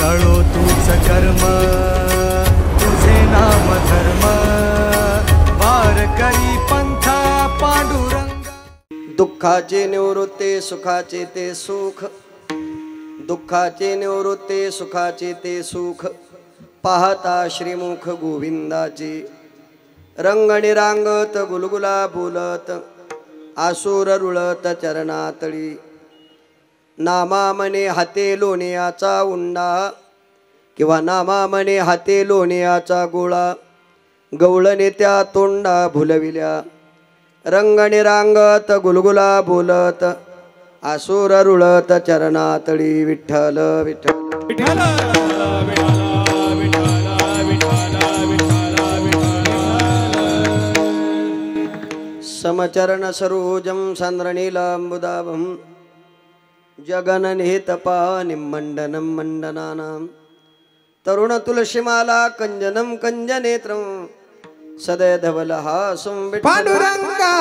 जाळो तूच कर्म तुझे नाम धर्म वार करी पंथा पांडुरंग। दुःखाचे निवृत्ते सुखाचे ते सुख, दुःखाचे निवृत्ते सुखाचे ते सुख, पाहता श्रीमुख गोविंदाचे। रंग निरांगत गुलगुला बोलत आसुर रुळत चरणातळी। नामा मने हाते लोण्याचा उंडा किंवा नामा मने हाते लोण्याचा गोळा, गवळणे त्या तोंडा भुलविल्या। रंग निरांगत गुलगुला बोलत आसुर रुळत चरणातळी। विठ्ठल विठ्ठल विठ्ठल समचरण सरोजं चंद्रनीलांबुदाभं जगननिहितपानिं मंडनं मंडनानां। तरुण तुलसीमाला कंजनं कंजनेत्रं सदय धवलहासं पांडुरंगा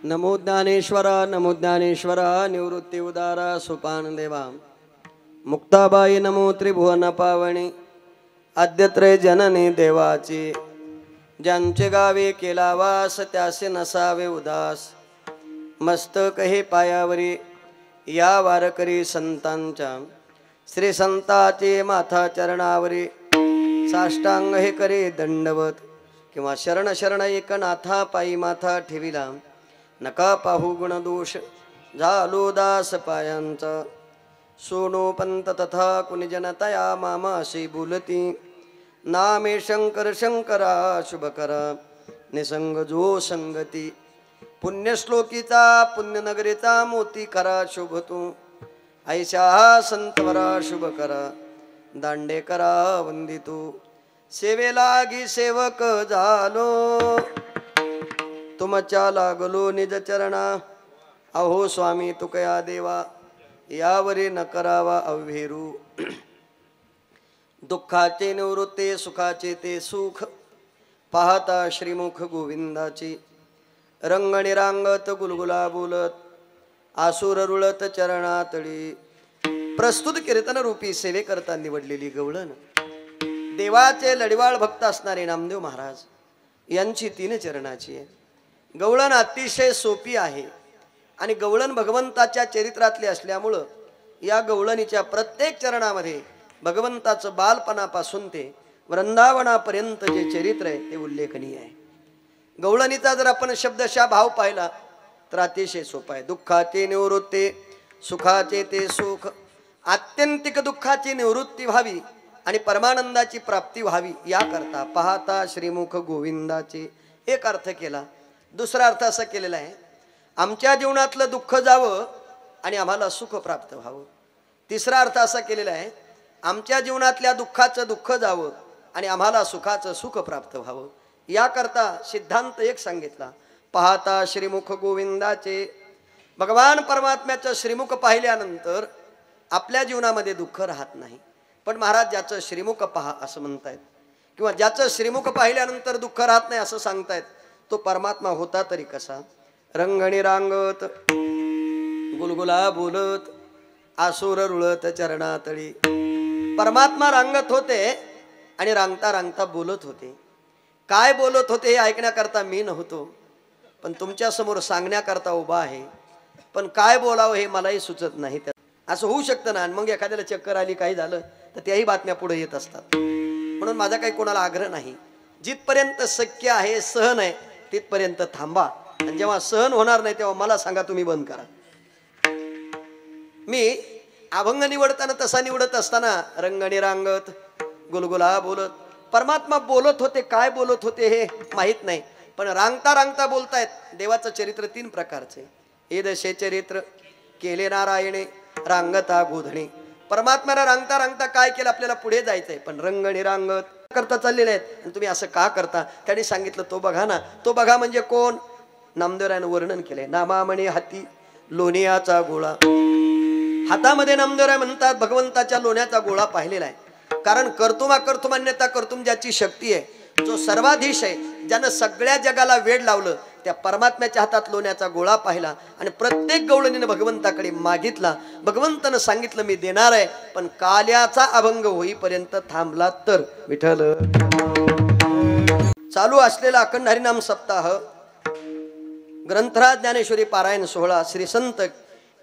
नमो ज्ञानेश्वरा नमो ज्ञानेश्वरा निवृत्ती उदारा सोपान देवा। मुक्ताबाई नमो त्रिभुवन पावणी आद्यत्रय जननी देवाची। ज्यांचे गावे केला वास त्यासे नसावे उदास, मस्तक हे पायावरी या वारकरी संतांच्या। श्री संताचे माथा चरणावरी साष्टांग हे करे दंडवत, किंवा शरण शरण एक नाथा पायी माथा ठेविला। नका पाहू गुण दोष झालो दास पायांचा, सोनो पंत तथा कुणी जनतया मामाशी बोलती। नामे शंकर शंकरा शुभ करा निसंग जो संगती। पुण्यश्लोकीचा पुण्यनगरीचा मोती करा शोभतो, ऐशा संतवरा शुभ करा दांडे करा वंदितो। सेवेलागी सेवक झालो तुमच्या लागलो निज चरणा। अहो स्वामी तुकया देवा यावरी न करावा अवहेरू। दुःखाचे निवृत्ते सुखाचे ते सुख, पाहता श्रीमुख गोविंदाची। रंग निरांगत गुलगुला बोलत आसुर रुळत चरणातळी। प्रस्तुत कीर्तन रूपी सेवेकरता निवडलेली गवळण देवाचे लढिवाळ भक्त असणारे नामदेव महाराज यांची 3 चरणाची आहे। गवळण अतिशय सोपी आहे आणि गवळण भगवंताच्या चरित्रातली असल्यामुळं या गवळणीच्या प्रत्येक चरणामध्ये भगवंताचं बालपणापासून ते वृंदावनापर्यंत जे चरित्र आहे ते उल्लेखनीय आहे। गवळणीचा जर आपण शब्दशः भाव पाहिला तर अतिशय सोपा आहे। दुःखाचे निवृत्ते सुखाचे ते सुख, आत्यंतिक दुःखाची निवृत्ती व्हावी आणि परमानंदाची प्राप्ती व्हावी याकरता पाहता श्रीमुख गोविंदाचे एक अर्थ केला। दुसरा अर्थ असा केलेला आहे, आमच्या जीवनातलं दुःख जावं आणि आम्हाला सुख प्राप्त व्हावं। तिसरा अर्थ असा केलेला आहे, आमच्या जीवनातल्या दुःखाचं दुःख जावं आणि आम्हाला सुखाचं सुख प्राप्त व्हावं याकरता सिद्धांत एक सांगितला, पाहता श्रीमुख गोविंदाचे। भगवान परमात्म्याचं श्रीमुख पाहिल्यानंतर आपल्या जीवनामध्ये दुःख राहत नाही, पण महाराज ज्याचं श्रीमुख पहा असं म्हणतायत, किंवा ज्याचं श्रीमुख पाहिल्यानंतर दुःख राहत नाही असं सांगतायत, तो परमात्मा होता तरी कसा। रंगणी रांगत गुलगुला बोलत आसुर रुळत चरणातळी. परमात्मा रांगत होते आणि रांगता रांगता बोलत होते. काय बोलत होते हे ऐकण्याकरता मी नव्हतो, पण तुमच्या समोर सांगण्याकरता उभा आहे. पण काय बोलावं हे मलाही सुचत नाही. असं होऊ शकतं ना. मग एखाद्याला चक्कर आली काही झालं तर त्याही बातम्या पुढे येत असतात. म्हणून माझा काही कोणाला आग्रह नाही. जिथपर्यंत शक्य आहे सहन आहे तिथपर्यंत थांबा. आणि जेव्हा सहन होणार नाही तेव्हा मला सांगा, तुम्ही बंद करा. मी अभंग निवडताना तसा निवडत असताना रंगणी रांगत गुलगुला बोलत. परमात्मा बोलत होते, काय बोलत होते हे माहित नाही, पण रांगता रांगता बोलतायत. देवाचं चरित्र 3 प्रकारचे. एदशे चरित्र केले नारायणे रांगता गोधणे. परमात्म्याला रांगता रांगता काय केलं, आपल्याला पुढे जायचंय, पण रंगणी रांगत करता चाललेले आहेत. आणि तुम्ही असं का करता. त्यांनी सांगितलं तो बघा ना. तो बघा म्हणजे कोण. नामदेवरायानं वर्णन केलंय. नामामणी हाती लोण्याचा गोळा. हातामध्ये नामदेवराय म्हणतात भगवंताच्या लोण्याचा गोळा पाहिलेला आहे. कारण कर्तुमा कर्तुमान्यता कर्तुम ज्याची शक्ती आहे, जो सर्वाधीश आहे, ज्यानं सगळ्या जगाला वेड लावलं, त्या परमात्म्याच्या हातात लोण्याचा गोळा पाहिला आणि प्रत्येक गवळणीनं भगवंताकडे मागितला. भगवंतानं सांगितलं मी देणार आहे, पण काल्याचा अभंग होईपर्यंत थांबला तर. विठ्ठल. चालू असलेला अखंड हरिनाम सप्ताह ग्रंथराज ज्ञानेश्वरी पारायण सोहळा श्री संत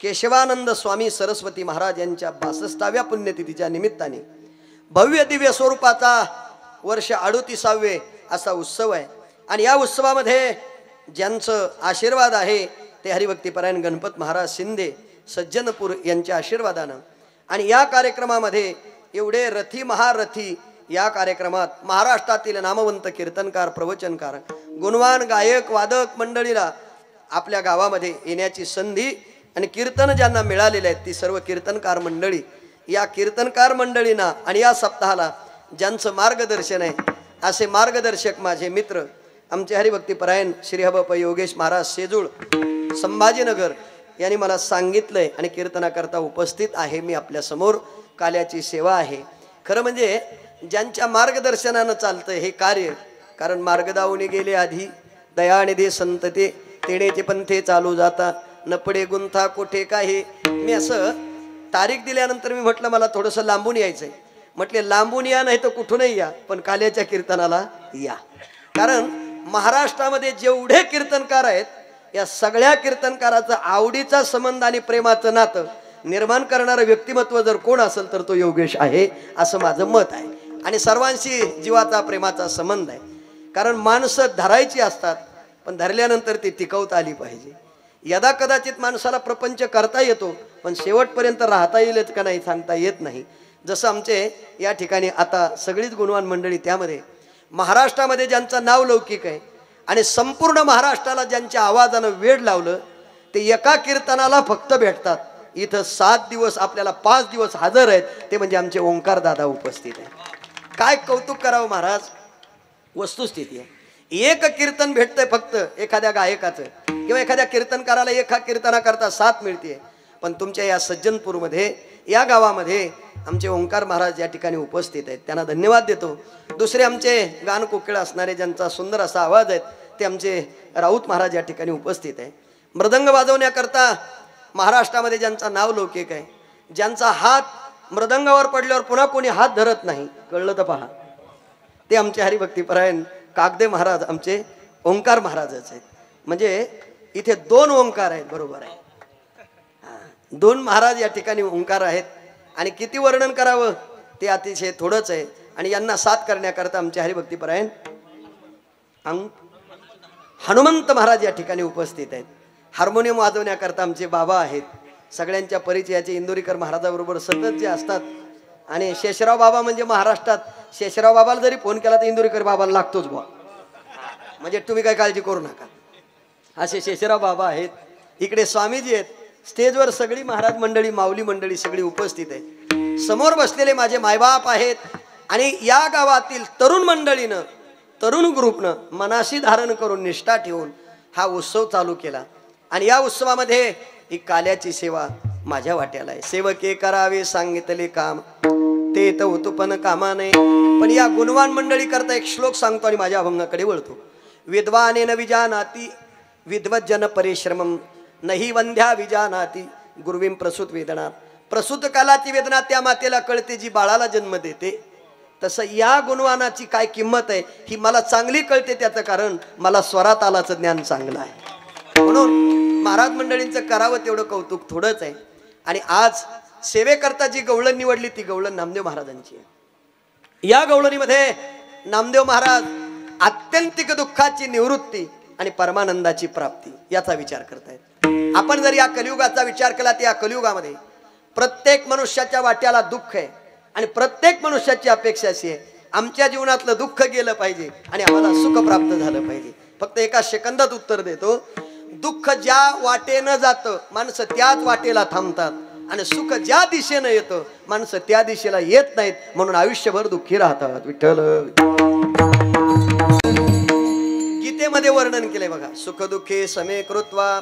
केशवानंद स्वामी सरस्वती महाराज यांच्या 62व्या पुण्यतिथीच्या निमित्ताने भव्य दिव्य स्वरूपाचा वर्ष 38वे असा उत्सव आहे. आणि या उत्सवामध्ये ज्यांचं आशीर्वाद आहे ते हरिभक्तीपरायण गणपत महाराज शिंदे सज्जनपूर यांच्या आशीर्वादानं. आणि या कार्यक्रमामध्ये एवढे रथी महारथी या कार्यक्रमात महाराष्ट्रातील नामवंत कीर्तनकार प्रवचनकार गुणवान गायक वादक मंडळीला आपल्या गावामध्ये येण्याची संधी आणि कीर्तन ज्यांना मिळालेले आहेत ती सर्व कीर्तनकार मंडळी. या कीर्तनकार मंडळींना आणि या सप्ताहाला ज्यांचं मार्गदर्शन आहे असे मार्गदर्शक माझे मित्र आमचे हरिभक्तीपरायण श्री हबप योगेश महाराज शेजूळ संभाजीनगर यांनी मला सांगितलंय आणि कीर्तनाकरता उपस्थित आहे मी आपल्या समोर. काल्याची सेवा आहे. खरं म्हणजे ज्यांच्या मार्गदर्शनानं चालतं हे कार्य. कारण मार्गदावणी गेले आधी दयानिधी संतते तेणेचे पंथे चालू जाता नपडे गुंथा कुठे काही. मी असं तारीख दिल्यानंतर मी म्हटलं मला थोडंसं लांबून यायचंय. म्हटले लांबून या नाही तर कुठूनही या, पण काल्याच्या कीर्तनाला या. कारण महाराष्ट्रामध्ये जेवढे कीर्तनकार आहेत या सगळ्या कीर्तनकाराचा आवडीचा संबंध आणि प्रेमाचं नातं निर्माण करणारं व्यक्तिमत्व जर कोण असेल तर तो योगेश आहे असं माझं मत आहे. आणि सर्वांशी जीवाचा प्रेमाचा संबंध आहे. कारण माणसं धरायची असतात पण धरल्यानंतर ती टिकवता आली पाहिजे. यदा कदाचित माणसाला प्रपंच करता येतो पण शेवटपर्यंत राहता येईल का नाही सांगता येत नाही. जसं आमचे या ठिकाणी आता सगळीच गुणवान मंडळी त्यामध्ये महाराष्ट्रामध्ये ज्यांचं नाव लौकिक आहे आणि संपूर्ण महाराष्ट्राला ज्यांच्या आवाजानं वेड लावलं ते एका कीर्तनाला फक्त भेटतात. इथं 7 दिवस आपल्याला 5 दिवस हजर आहेत ते म्हणजे आमचे ओंकार दादा उपस्थित आहे. काय कौतुक करावं महाराज. वस्तुस्थिती आहे. एक कीर्तन भेटतंय फक्त एखाद्या गायकाचं किंवा एखाद्या कीर्तनकाराला एका कीर्तनाकरता 7 मिळते. पण तुमच्या या सज्जनपूरमध्ये या गावामध्ये आमचे ओंकार महाराज या ठिकाणी उपस्थित आहेत. त्यांना धन्यवाद देतो. दुसरे आमचे गान कोकिळ असणारे ज्यांचा सुंदर असा आवाज आहे ते आमचे राऊत महाराज या ठिकाणी उपस्थित आहे. मृदंग वाजवण्याकरता महाराष्ट्रामध्ये ज्यांचं नाव लौकिक आहे, ज्यांचा हात मृदंगावर पडल्यावर पुन्हा कोणी हात धरत नाही, कळलं तर पहा, ते आमचे हरिभक्तीपरायण कागदे महाराज आमचे ओंकार महाराजच आहेत. म्हणजे इथे 2 ओंकार आहेत. बरोबर आहे. 2 महाराज या ठिकाणी ओंकार आहेत. आणि किती वर्णन करावं ते अतिशय थोडंच आहे. आणि यांना साथ करण्याकरता आमचे हरिभक्तीपरायण हनुमंत महाराज या ठिकाणी उपस्थित आहेत. हार्मोनियम वाजवण्याकरता आमचे बाबा आहेत. सगळ्यांच्या परिचयाचे इंदोरीकर महाराजाबरोबर सतत जे असतात. आणि शेषराव बाबा म्हणजे महाराष्ट्रात शेषराव बाबाला जरी फोन केला तर इंदोरीकर बाबाला लागतोच बुवा. म्हणजे तुम्ही काय काळजी करू नका. असे शेषराव बाबा आहेत. इकडे स्वामीजी आहेत. स्टेजवर सगळी महाराज मंडळी माऊली मंडळी सगळी उपस्थित आहे. समोर बसलेले माझे मायबाप आहेत. आणि या गावातील तरुण मंडळीनं तरुण ग्रुपनं मनाशी धारण करून निष्ठा ठेवून हा उत्सव चालू केला. आणि या उत्सवामध्ये ही काल्याची सेवा माझ्या वाट्याला आहे. सेवके करावे सांगितले काम ते तर होतो पण कामा नाही. पण या गुणवान मंडळी करता एक श्लोक सांगतो आणि माझ्या अभंगाकडे वळतो. विद्वानेन विजानाती विद्वज्जन परिश्रमम नाही वंध्या विजानाती गुरुवीं प्रसूत वेदना. प्रसूत कालाची वेदना त्या मातेला कळते जी बाळाला जन्म देते, तसं या गुणवानाची काय किंमत आहे ही मला चांगली कळते. त्याचं कारण मला स्वरात आलाचं ज्ञान चांगलं आहे. म्हणून महाराज मंडळींचं करावं तेवढं कौतुक थोडंच आहे. आणि आज सेवेकरता जी गवळण निवडली ती गवळण नामदेव महाराजांची आहे. या गवळणीमध्ये नामदेव महाराज आत्यंतिक दुःखाची निवृत्ती आणि परमानंदाची प्राप्ती याचा विचार करतायत. आपण जर या कलियुगाचा विचार केला तर या कलियुगामध्ये प्रत्येक मनुष्याच्या वाट्याला दुःख आहे आणि प्रत्येक मनुष्याची अपेक्षा अशी आहे आमच्या जीवनातलं दुःख गेलं पाहिजे आणि आम्हाला सुख प्राप्त झालं पाहिजे. फक्त एका सेकंदात उत्तर देतो. दुःख ज्या वाटेनं जातं माणसं त्याच वाटेला थांबतात आणि सुख ज्या दिशेनं येतं माणसं त्या दिशेला येत नाहीत. म्हणून आयुष्यभर दुःखी राहतात. विठ्ठल गीतेमध्ये वर्णन केलंय बघा. सुख दुःखे समे कृत्वा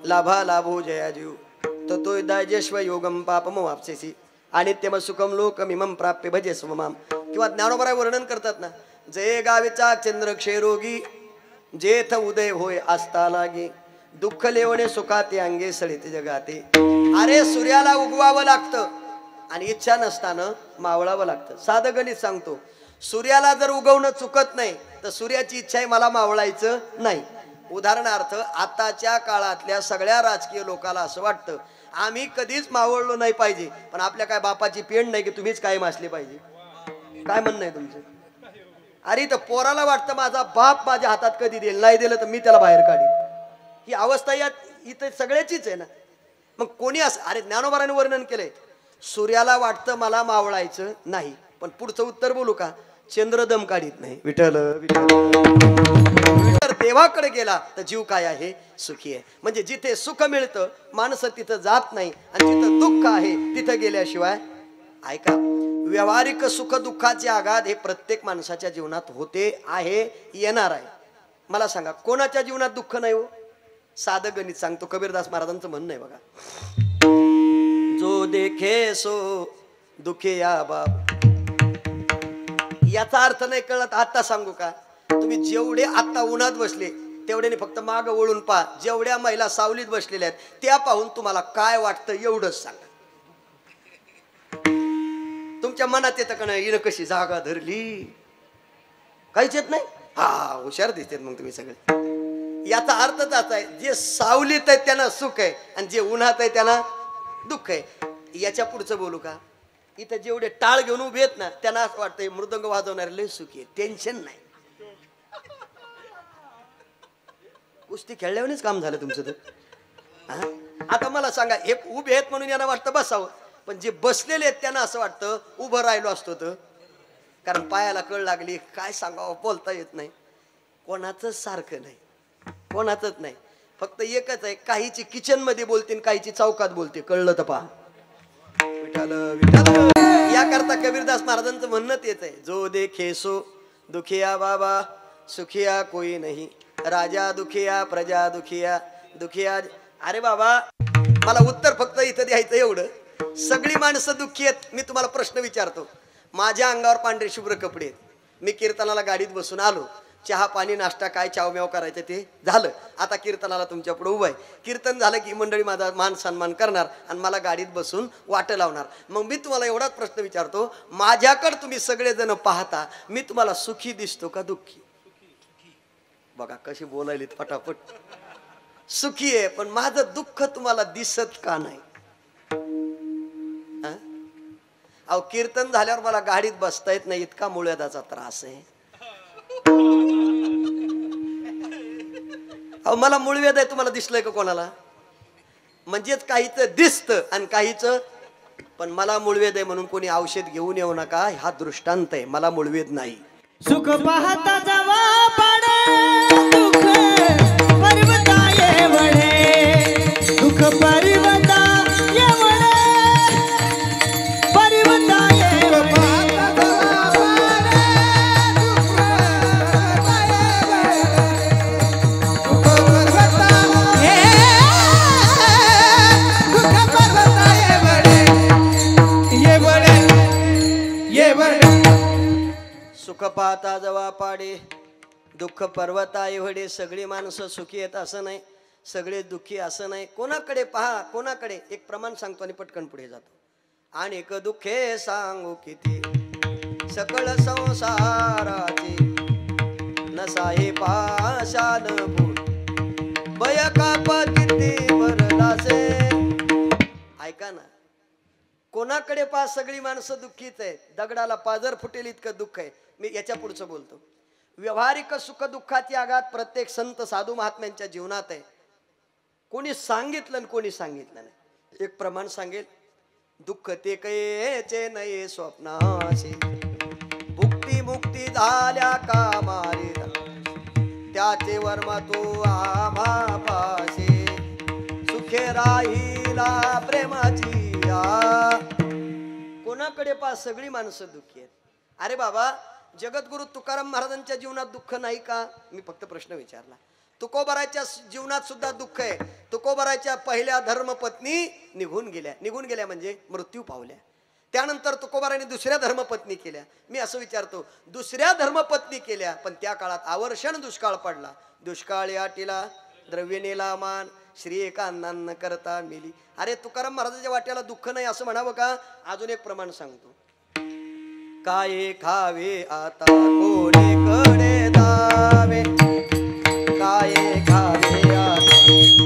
लाभा लाभो जया जीव ततो दायजेश्व योगम पापम वापसेसी अनित्यम सुखम लोकमिमं प्राप्य भजे स्वमाम. किंवा ज्ञानोबराय वर्णन करतात ना. जय गावेचा चंद्र क्षयरोगी जेथ उदय होय आस्था लागे दुःख लेवणे सुखाते अंगे सळिते जगाते. अरे सूर्याला उगवावं लागतं आणि इच्छा नसताना मावळावं लागतं. साधं गणित सांगतो. सूर्याला जर उगवणं चुकत नाही तर सूर्याची इच्छा आहे मला मावळायचं नाही. उदाहरणार्थ आताच्या काळातल्या सगळ्या राजकीय लोकांना असं वाटतं आम्ही कधीच मावळलो नाही पाहिजे, पण आपल्या काय बापाची पेंड नाही की तुम्हीच कायम असले पाहिजे. काय म्हणणं आहे तुमचं? अरे तर पोराला वाटतं माझा बाप माझ्या हातात कधी देईल, नाही दिलं तर मी त्याला बाहेर काढीन. ही अवस्था यात इथं सगळ्याचीच आहे ना. मग कोणी असं अरे ज्ञानोबाराने वर्णन केलंय सूर्याला वाटतं मला मावळायचं नाही, पण पुढचं उत्तर बोलू का? चंद्र दम काढीत नाही. विठ्ठल विठ्ठल देवाकडे गेला तर जीव काय आहे? सुखी आहे. म्हणजे जिथे सुख मिळतं माणसं तिथं जात नाही आणि जिथं दुःख आहे तिथं गेल्याशिवाय ऐका व्यावहारिक सुख दुःखाचे आघात हे प्रत्येक माणसाच्या जीवनात होते आहे येणार आहे. मला सांगा कोणाच्या जीवनात दुःख नाही हो? साधं गणित सांगतो. कबीरदास महाराजांचं म्हणणं आहे बघा. जो देखे सो दुखे या बाब. याचा अर्थ नाही कळत आता सांगू का? तुम्ही जेवढे आता उन्हात बसले तेवढ्याने फक्त माग वळून पहा. जेवढ्या महिला सावलीत बसलेल्या आहेत त्या पाहून तुम्हाला काय वाटतं एवढंच सांगा. तुमच्या मनात येतं का नाही हिनं कशी जागा धरली? काहीच येत नाही. हा हुशार दिसतात मग तुम्ही सगळे. याचा अर्थच असा आहे जे सावलीत आहे त्यांना सुख आहे आणि जे उन्हात आहे त्यांना दुःख आहे. याच्या पुढचं बोलू का? इथं जेवढे टाळ घेऊन उभे आहेत ना त्यांना असं वाटतंय मृदंग वाजवणारे लय सुखी आहे, टेन्शन नाही. कुस्ती खेळल्यावरच काम झालं तुमचं तर. आता मला सांगा हे उभे आहेत म्हणून यांना वाटतं बसावं, पण जे बसलेले आहेत त्यांना असं वाटतं उभं राहिलो असतो तर. कारण पायाला कळ लागली काय सांगावं बोलता येत नाही. कोणाचंच सारखं नाही, कोणाचंच नाही. फक्त एकच आहे काहीची किचन मध्ये बोलते काहीची चौकात बोलते. कळलं तर पहा. विठ्ठल विठ्ठल. याकरता कबीरदास महाराजांचं म्हणणं तेच आहे. जो देखे सो दुखिया बाबा सुखिया कोई नहीं राजा दुखिया प्रजा दुखिया दुखिया. अरे बाबा मला उत्तर फक्त इथं द्यायचं एवढं. सगळी माणसं दुःखी आहेत. मी तुम्हाला प्रश्न विचारतो. माझ्या अंगावर पांढरे शुभ्र कपडे आहेत. मी कीर्तनाला गाडीत बसून आलो. चहा पाणी नाश्ता काय चावम्याव करायचं ते झालं. आता कीर्तनाला तुमच्या पुढे उभं आहे. कीर्तन झालं की मंडळी माझा मान सन्मान करणार आणि मला गाडीत बसून वाट लावणार. मग मी तुम्हाला एवढाच प्रश्न विचारतो. माझ्याकडे तुम्ही सगळेजण पाहता मी तुम्हाला सुखी दिसतो का दुःखी? बघा कशी बोलायलीत पटापट. सुखी आहे पण माझं दुःख तुम्हाला दिसत का नाही? अहो कीर्तन झाल्यावर मला गाडीत बसता येत नाही इतका मुळव्याधाचा त्रास आहे. अहो मला मूळव्याध आहे तुम्हाला दिसलंय का कोणाला? म्हणजेच काहीच दिसतं आणि काहीच. पण मला मूळव्याध आहे म्हणून कोणी औषध घेऊन येऊ नका. हा दृष्टांत आहे. मला मूळव्याध नाही. सुख पाहता जवा पडे दुःख पर्वता येवडे दुःख पर्वता येवडे पर्वता येवडे सुख पाहता जवा पाडे दुःख पर्वता एवढे. सगळी माणसं सुखी आहेत असं नाही, सगळे दुःखी असं नाही. कोणाकडे पहा कोणाकडे. एक प्रमाण सांगतो आणि पटकन पुढे जातो. अनेक दुःखे सांगू किती सकळ संसाराची नसा हे पाशान भूत भय काप किती भरलासे. ऐका ना, कोणाकडे पास सगळी माणसं दुःखीच आहे. दगडाला पाजर फुटेल इतकं दुःख आहे. मी याच्या पुढचं बोलतो. व्यवहारिक सुख दुःखाची आघात प्रत्येक संत साधू महात्म्यांच्या जीवनात आहे. कोणी सांगितलं आणि कोणी सांगितलं नाही. एक प्रमाण सांगेल, दुःख ते कयेचे नये स्वप्नाशी भुक्ती मुक्ती झाल्या कामारी त्याचे वर्मा तू आम्हा पाशे सुखे राहिला प्रेमाची. कोणाकडे पास सगळी माणसं दुःखी आहेत. अरे बाबा, जगद्गुरु तुकाराम महाराजांच्या जीवनात दुःख नाही का? मी फक्त प्रश्न विचारला. तुकोबाराच्या जीवनात सुद्धा दुःख आहे. तुकोबाराच्या पहिल्या धर्मपत्नी निघून गेल्या म्हणजे मृत्यू पावल्या. त्यानंतर तुकोबाराने दुसऱ्या धर्मपत्नी केल्या. मी असं विचारतो, दुसऱ्या धर्मपत्नी केल्या पण त्या काळात आवर्षण दुष्काळ पडला. दुष्काळ याटीला द्रव्य नेला मान श्री एका अन्नान्न करता मेली. अरे तुकाराम महाराजांच्या वाट्याला दुःख नाही असं म्हणावं का? अजून एक प्रमाण सांगतो. काय खावे आता कोणीकडे जावे काय खावे आता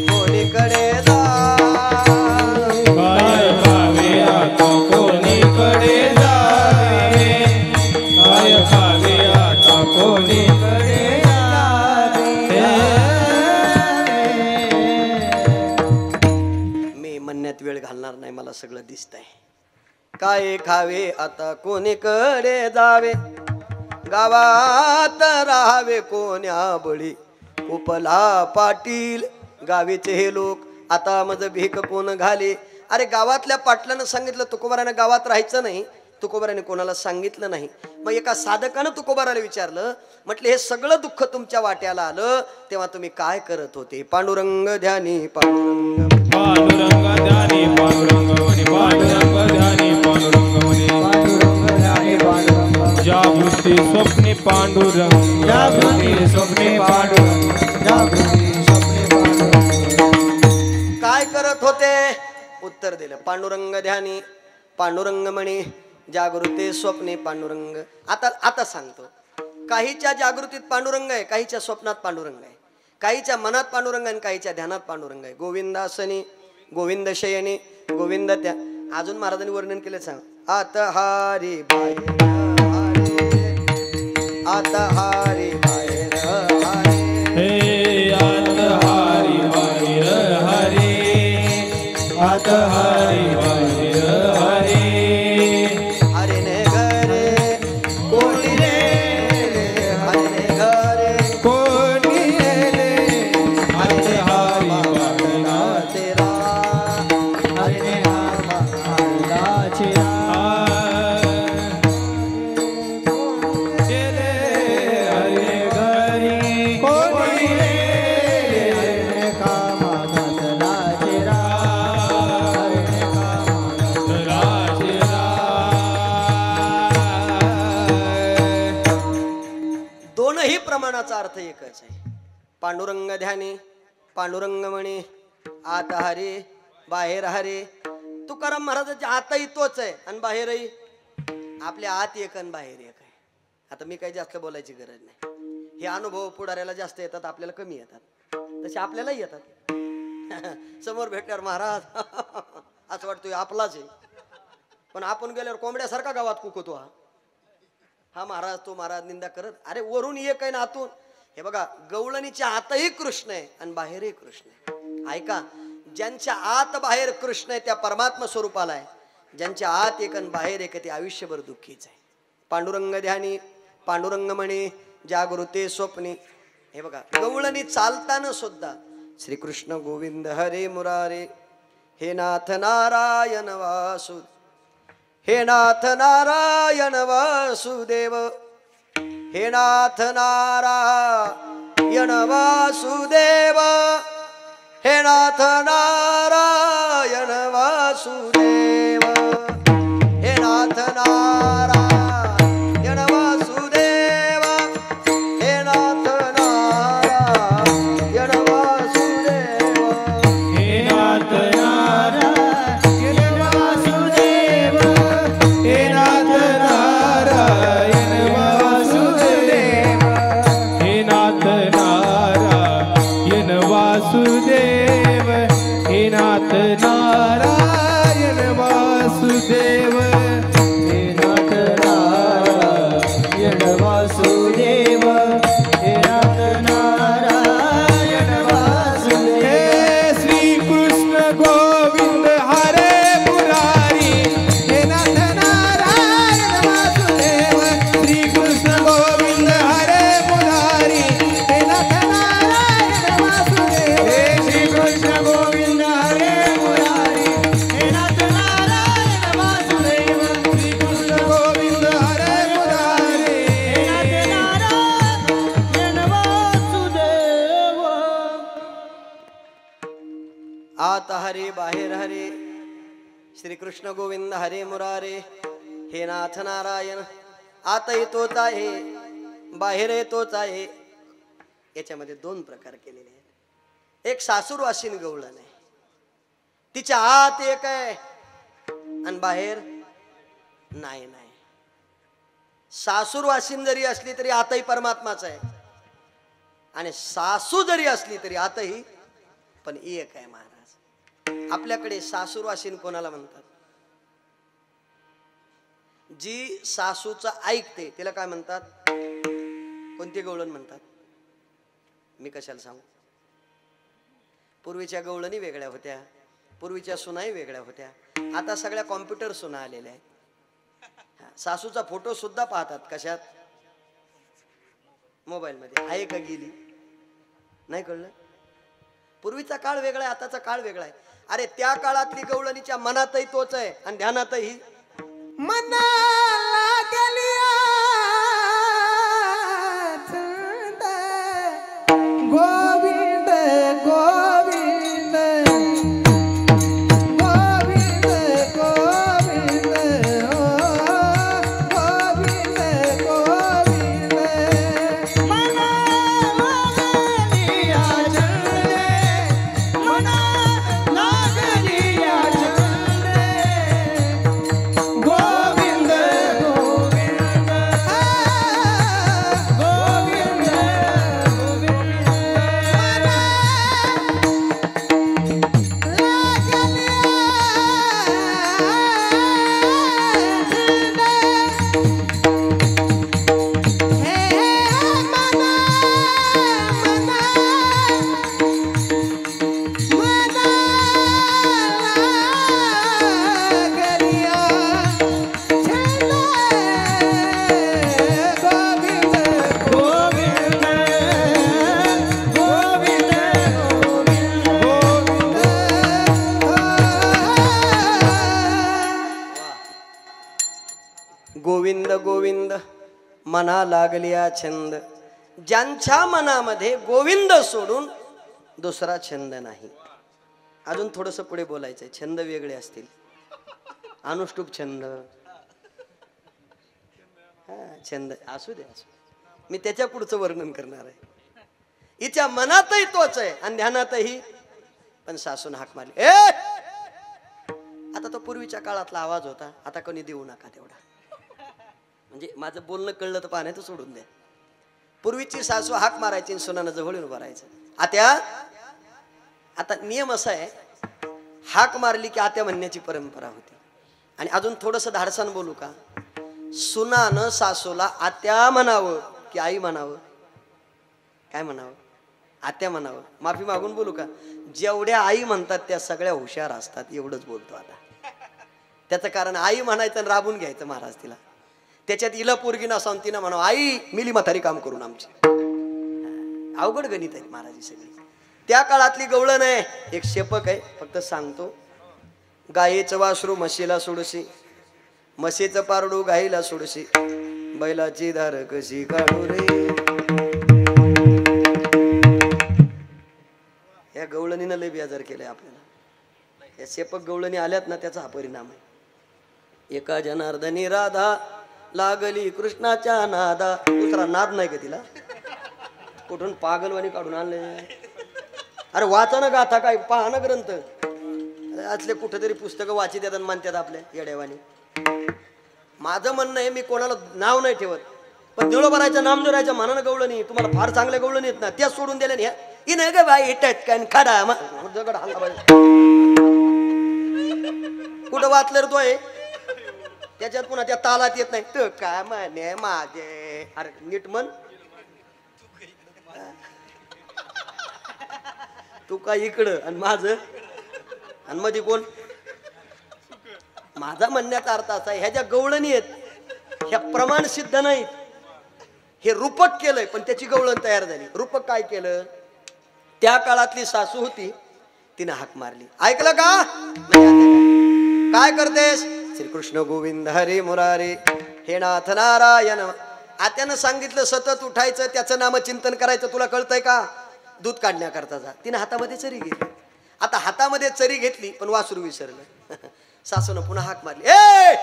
कोणीकडे जावे काय खावे आता कोणीकडे जावे काय खावे आता कोणीकडे जावे. मी म्हणण्यात वेळ घालणार नाही, मला सगळं दिसतंय. काय खावे आता कोणीकडे जावे गावात राहावे कोण्या बळी उपला पाटील गावीचे हे लोक आता मज भीक कोण घाले. अरे गावातल्या पाटलानं सांगितलं तुकोबारानं गावात राहायचं नाही. तुकोबाराने कोणाला सांगितलं नाही. मग एका साधकानं तुकोबाराला विचारलं, म्हटलं हे सगळं दुःख तुमच्या वाट्याला आलं तेव्हा तुम्ही काय करत होते? पांडुरंग ध्यानी पांडुरंग पांडुरंग ध्यानी पांडुरंग म्हणे पांडुरंग ध्यानी पांडुरंग म्हणे पांडुरंग ध्यानी पांडुरंग जागृती स्वप्ने पांडुरंग जागृती स्वप्ने पांडुरंग जागृती स्वप्ने पांडुरंग. काय करत होते? उत्तर दिलं, पांडुरंग ध्यानी पांडुरंग म्हणे जागृती स्वप्ने पांडुरंग. आता सांगतो, काहीच्या जागृतीत पांडुरंग आहे, काहीच्या स्वप्नात पांडुरंग आहे, काहीच्या मनात पांडुरंग आहे, काहीच्या ध्यानात पांडुरंग आहे. गोविंदासनी गोविंद शयनी गोविंद त्या. अजून महाराजांनी वर्णन केलं सांग. आता हारी बाहेर हारे आता हारी बाहेर हारे हे आता हारी बाहेर हरे आता हारी बाहेर हरे हरे ने घरे कोणी रे हरे ने घरे कोणी येले हरे हारी बाहेर तेरा हरे ने दोनही प्रमाणाचा अर्थ एकच आहे. पांडुरंग ध्यानी पांडुरंग म्हणे आत हरे बाहेर हरे. तुकाराम महाराजाच्या आतही तोच आहे आणि बाहेरही. आपल्या आत एक आणि बाहेर एक आहे. आता मी काही जास्त बोलायची गरज नाही. हे अनुभव पुढाऱ्याला जास्त येतात, आपल्याला कमी येतात. तसे आपल्यालाही येतात. समोर भेटल्यावर महाराज असं वाटतोय आपलाच आहे, पण आपण गेल्यावर कोंबड्यासारखा गावात कुकतो. हा महाराज तो महाराज निंदा करत. अरे वरून एक आहे ना आतून. हे बघा, गवळणीच्या आतही कृष्ण आहे आणि बाहेरही कृष्ण आहे. ऐका, ज्यांच्या आत बाहेर कृष्ण आहे त्या परमात्मा स्वरूपाला आहे. ज्यांच्या आत एक आणि बाहेर एक ते आयुष्यभर दुःखीच आहे. पांडुरंग ध्यानी पांडुरंग म्हणे जागृते स्वप्ने. हे बघा, गवळणी चालताना सुद्धा श्रीकृष्ण गोविंद हरे मुरारे हे नाथ नारायण वासु हे नाथ नारायण वासुदेव हे नाथ नारायण वासुदेव हे नाथ नारायण वासुदेव हे नाथ नारायण वासुदेव हे नाथ नारायण वासुदेव हे नाथ नारायण वासुदेव वासुदेव हे नाथ नारायण वासुदेव हे नाथ नारायण वासुदेव हे श्री कृष्ण गोविंद हरे मुरारी हे नाथ नारायण वासुदेव श्री कृष्ण गोविंद हरे मुरारी हे नाथ नारायण वासुदेव हे श्री कृष्ण गोविंद हरे मुरारी हे नाथ नारायण वासुदेव श्री कृष्ण गोविंद हरे मुरारी हे नाथ नारायण वासुदेव आत हरे बाहेर हरे श्री कृष्ण गोविंद हरे मुरारे हे नाथ नारायण आत येतोच आहे बाहेर येतोच आहे. याच्यामध्ये दोन प्रकार केलेले आहेत. एक सासूरवासीन गवळण आहे, तिच्या आत एक आहे आणि बाहेर नाही. सासूरवासीन जरी असली तरी आतही परमात्माच आहे आणि सासू जरी असली तरी आतही पण एक आहे महाराज. आपल्याकडे सासूरवासीन कोणाला म्हणतात? जी सासूचं ऐकते तिला काय म्हणतात? कोणती गवळण म्हणतात? मी कशाला सांगू. पूर्वीच्या गवळणी वेगळ्या होत्या, पूर्वीच्या सुनाही वेगळ्या होत्या. आता सगळ्या कॉम्प्युटर सुना आलेल्या आहेत. सासूचा फोटो सुद्धा पाहतात. कशात? मोबाईल मध्ये. आहे का गेली? नाही कळलं. पूर्वीचा काळ वेगळा आहे, आताचा काळ वेगळा आहे. अरे त्या काळातली गवळणीच्या मनातही तोच आहे आणि ध्यानातही मनाला गेलिया छंद गोविंद गोविंद गोविंद गोविंद गोविंद गोविंद मनाला गेलिया छंद मनाला गेलिया छंद गोविंद गोविंद गोविंद गोविंद गोविंद मना लागलिया छंद. ज्यांच्या मनामध्ये गोविंद सोडून दुसरा छंद नाही. अजून थोडस पुढे बोलायचंय. छंद वेगळे असतील. अनुष्टुप छंद, छंद असू दे. मी त्याच्या पुढचं वर्णन करणार आहे. हिच्या मनातही तोच आहे आणि ध्यानातही पण सासून हाक मारली. ए आता तो पूर्वीच्या काळातला आवाज होता. आता कोणी देऊ नका तेवढा. म्हणजे माझं बोलणं कळलं तर पाहण्यात सोडून द्या. पूर्वीची सासू हाक मारायची, सुनानं जवळ उभं राहायचं. आत्या, आता नियम असा आहे, हाक मारली की आत्या म्हणण्याची परंपरा होती. आणि अजून थोडस धाडसानं बोलू का? सुनानं सासूला आत्या म्हणावं की आई म्हणावं? काय म्हणावं? आत्या म्हणावं. माफी मागून बोलू का? जेवढ्या आई म्हणतात त्या सगळ्या हुशार असतात, एवढंच बोलतो आता. त्याचं कारण आई म्हणायचं आणि राबून घ्यायचं महाराज तिला. त्याच्यात इला पोरगी नसावून तिनं म्हणावं आई मिली म्हातारी काम करून आमची. अवघड गणित आहेत महाराज सगळी. त्या काळातली गवळण आहे. एक शेपक आहे, फक्त सांगतो. गायेचं वासरू म्हशीला सोडशी, म्हशीचं पारडू गाईला सोडशी, बैलाची धार कशी काढू रे. या गवळणीनं लय बेजार केलंय आपल्याला. या शेपक गवळणी आल्यात ना, त्याचा हा परिणाम आहे. एका जनार्दनी राधा लागली कृष्णाच्या नादा. दुसरा नाद नाही का तिला? कुठून पागलवाणी काढून आणले. अरे वाचा ना गाथा, काय पहा ना ग्रंथ. असले कुठेतरी पुस्तकं वाचित येतात म्हणतात आपल्या येड्यावानी. माझं म्हणणं आहे, मी कोणाला नाव नाही ठेवत, पण देवळोबारायचं नाम जोरायचं मानानं गवळणी. तुम्हाला फार चांगल्या गवळणी आहेत ना, त्या सोडून दिल्या ह्या इ नाही ग बाई इटत काय खाडा दगड हल्ला बाई. कुठं वाचलं रे तो आहे? त्याच्यात पुन्हा त्या तालात येत नाही तर काय म्हणे माझे. अरे नीट म्हण. तू काय इकडं आणि माझं आणि मध्ये कोण. माझा म्हणण्याचा अर्थ असा आहे ह्या ज्या गवळणी आहेत ह्या प्रमाण सिद्ध नाहीत. हे रूपक केलंय पण त्याची गवळण तयार झाली. रूपक काय केलं. त्या काळातली सासू होती तिने हाक मारली. ऐकलं का. काय करतेस. श्रीकृष्ण गोविंद हरे मुरारे हे नाथ नारायण. आत्यानं सांगितलं सतत उठायचं त्याचं नामचिंतन करायचं. तुला कळतंय का. दूध काढण्याकरता जा. तिने हातामध्ये चरी घेतली. आता हातामध्ये चरी घेतली पण वासरू विसरलं. सासूनं पुन्हा हाक मारली. ए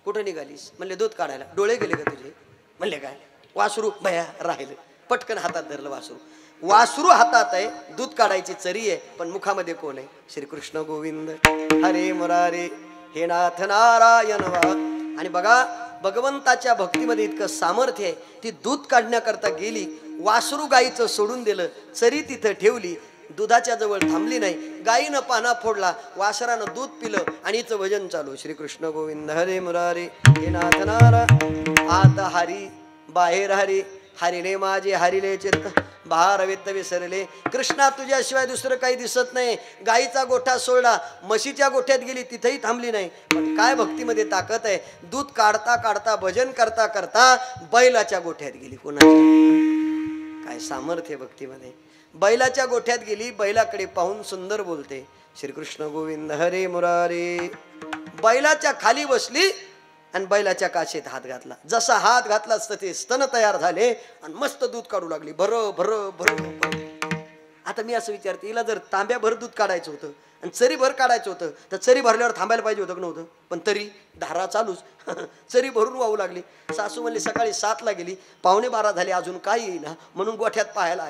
कुठं निघालीस. म्हणले दूध काढायला. डोळे गेले का तुझे. म्हणले काय. वासरू भया राहिलं. पटकन हातात धरलं वासरू. वासरू हातात आहे दूध काढायची चरी आहे पण मुखामध्ये कोण आहे. श्रीकृष्ण गोविंद हरे मुरारे हे नाथ नारायण. आणि बघा भगवंताच्या भक्तीमध्ये इतकं सामर्थ्य आहे. ती दूध काढण्याकरता गेली. वासरू गाईचं सोडून दिलं. चरी तिथं ठेवली. दुधाच्या जवळ थांबली नाही. गाईनं पाना फोडला. वासरानं दूध पिलं आणि हिचं भजन चालू. श्रीकृष्ण गोविंद हरे मुरारे हे नाथ नारायण. आता हरी बाहेर हरी हरिले माझे हरिले चित्त बहार वेत्त विसरले. कृष्णा तुझ्याशिवाय दुसरं काही दिसत नाही. गाईचा गोठा सोडला. म्हशीच्या गोठ्यात गेली तिथेही थांबली नाही. पण काय भक्तीमध्ये ताकद आहे. दूध काढता काढता भजन करता करता बैलाच्या गोठ्यात गेली. कोणाच्या. काय सामर्थ्य भक्तीमध्ये. बैलाच्या गोठ्यात गेली. बैलाकडे पाहून सुंदर बोलते. श्रीकृष्ण गोविंद हरे मुरारे. बैलाच्या खाली बसली आणि बैलाच्या काशेत हात घातला. जसा हात घातला असतं ते स्तन तयार झाले आणि मस्त दूध काढू लागली. भर भर भर. आता मी असं विचारते हिला जर तांब्या भर दूध काढायचं होतं आणि चरी भर काढायचं होतं तर चरी भरल्यावर थांबायला पाहिजे होतं की नव्हतं. पण तरी धारा चालूच. चरी भरून वाहू लागली. सासू म्हणली सकाळी 7ला गेली 11:15 झाले अजून काय येईना म्हणून गोठ्यात पाहायला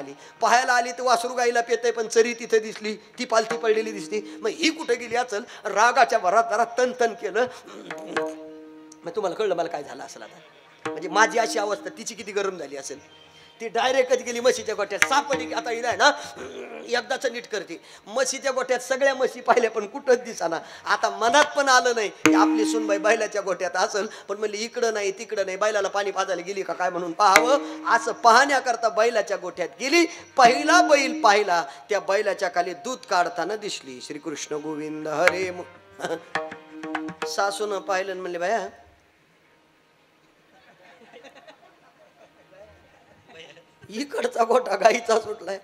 आली तर वासरू गाईला पेतय पण चरी तिथे दिसली. ती पालथी पडलेली दिसली. मग ही कुठे गेली अचल. रागाच्या भरात जरा तन तन केलं. मग तुम्हाला कळलं मला काय झालं असेल आता. म्हणजे माझी अशी अवस्था तिची किती गरम झाली असेल. ती डायरेक्टच गेली म्हशीच्या गोठ्यात. सापडी आता हिला आहे ना एकदाच नीट करते. म्हशीच्या गोठ्यात सगळ्या म्हशी पाहिल्या पण कुठंच दिसाना. आता मनात पण आलं नाही की आपली सुनबाई बैलाच्या गोठ्यात असेल. पण म्हणली इकडं नाही तिकडं नाही. बैलाला पाणी पाजायला गेली का काय म्हणून पाहावं. असं पाहण्याकरता बैलाच्या गोठ्यात गेली. पहिला बैल पाहिला. त्या बैलाच्या खाली दूध काढताना दिसली. श्रीकृष्ण गोविंद हरे. सासून पाहिलं म्हणले बाया इकडचा गोठा गाईचा सुटलाय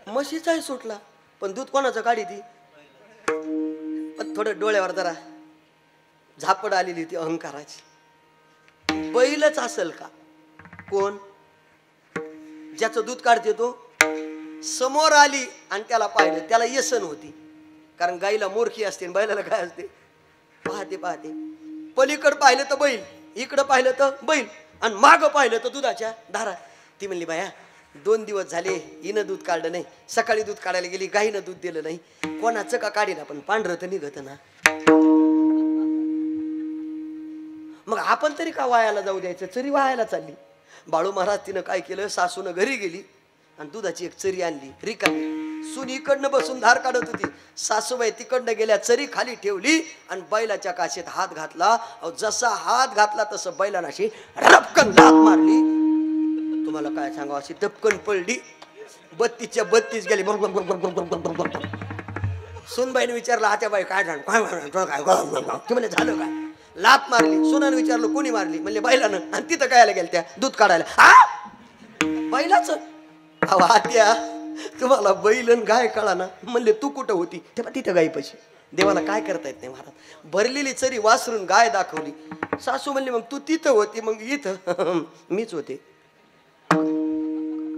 म्हशीचाही सुटला पण दूध कोणाचं काढी ती. पण थोडं डोळ्यावर जरा झापड आलेली ती अहंकाराची. बैलच असेल का कोण ज्याचं दूध काढते तो. समोर आली आणि त्याला पाहिलं. त्याला व्यसन होती कारण गाईला मोरखी असते बैलाला काय असते पाहते पाहते. पलीकडं पाहिलं तर बैल इकडं पाहिलं तर बैल आणि मागं पाहिलं तर दुधाच्या धारा. ती म्हणली बाया 2 दिवस झाले हिनं दूध काढलं नाही. सकाळी दूध काढायला गेली गाईनं दूध दिलं नाही. कोणाचं का काढीना पण पांढरं तर निघत ना. मग आपण तरी का वायाला जाऊ द्यायचं. चरी वायाला चालली. बाळू महाराज तिनं काय केलं. सासूनं घरी गेली आणि दुधाची एक चरी आणली रिकामी. सून इकडनं बसून धार काढत होती. सासूबाई तिकडनं गेल्या चरी खाली ठेवली आणि बैलाच्या काशेत हात घातला. जसा हात घातला तसं बैलानं अशी रपकन लाथ मारली. तुम्हाला काय सांगावं अशी दपकन पडली. 32च्या 32 गेली. सुनबाईने विचारलं आत्या बाई काय झालं काय ती म्हणजे झालं काय. लात मारली. सुनानं विचारलं कोणी मारली. म्हणले बैलानं. आणि तिथं कायला गेल्या त्या दूध काढायला. बैलाचं. आत्या तुम्हाला बैलन गाय कळा ना. म्हणले तू कुठं होती. तेव्हा तिथं गाई पशी. देवाला काय करता येत नाही महाराज. भरलेली चरी वासरून गाय दाखवली. सासू म्हणली मग तू तिथं होती. मग इथं मीच होते.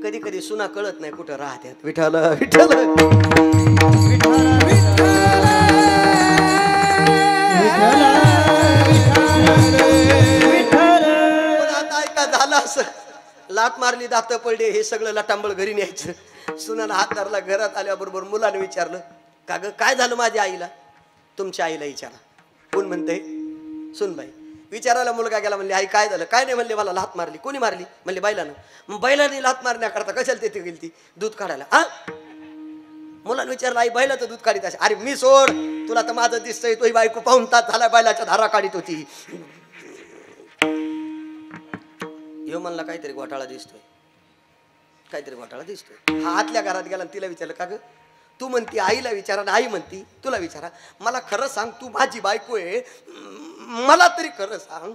कधी कधी सुना कळत नाही कुठं राहत्यात. विठाल विठाल आता ऐका झालं असं. लाट मारली दात पडले हे सगळं लटांबळ घरी न्यायचं. सुनाला हात धरला. घरात आल्याबरोबर मुलाने विचारलं का ग काय झालं माझ्या आईला. तुमच्या आईला विचारा. कोण म्हणते सुनबाई. विचारायला मुलगा गेला. म्हणले आई काय झालं. काय नाही म्हणले मला लात मारली. कोणी मारली. म्हणले बैलानं. मग बैलाने लात मारण्याकरता कशाला तिथे गेली ती दूध काढायला. मुलांना विचारलं आई बैलाचं दूध काढीत असे. अरे मी सोड, तुला तर माझं दिसतंय, तुझी बायको पाहून तास झाला बैलाच्या धारा काढीत होती. यो म्हणला काहीतरी घोटाळा दिसतोय, काहीतरी घोटाळा दिसतोय. हा आतल्या घरात गेला आणि तिला विचारलं, का ग तू म्हणती आईला विचारा ना आई म्हणती तुला विचारा, मला खरं सांग तू माझी बायको आहे, मला तरी खरं सांग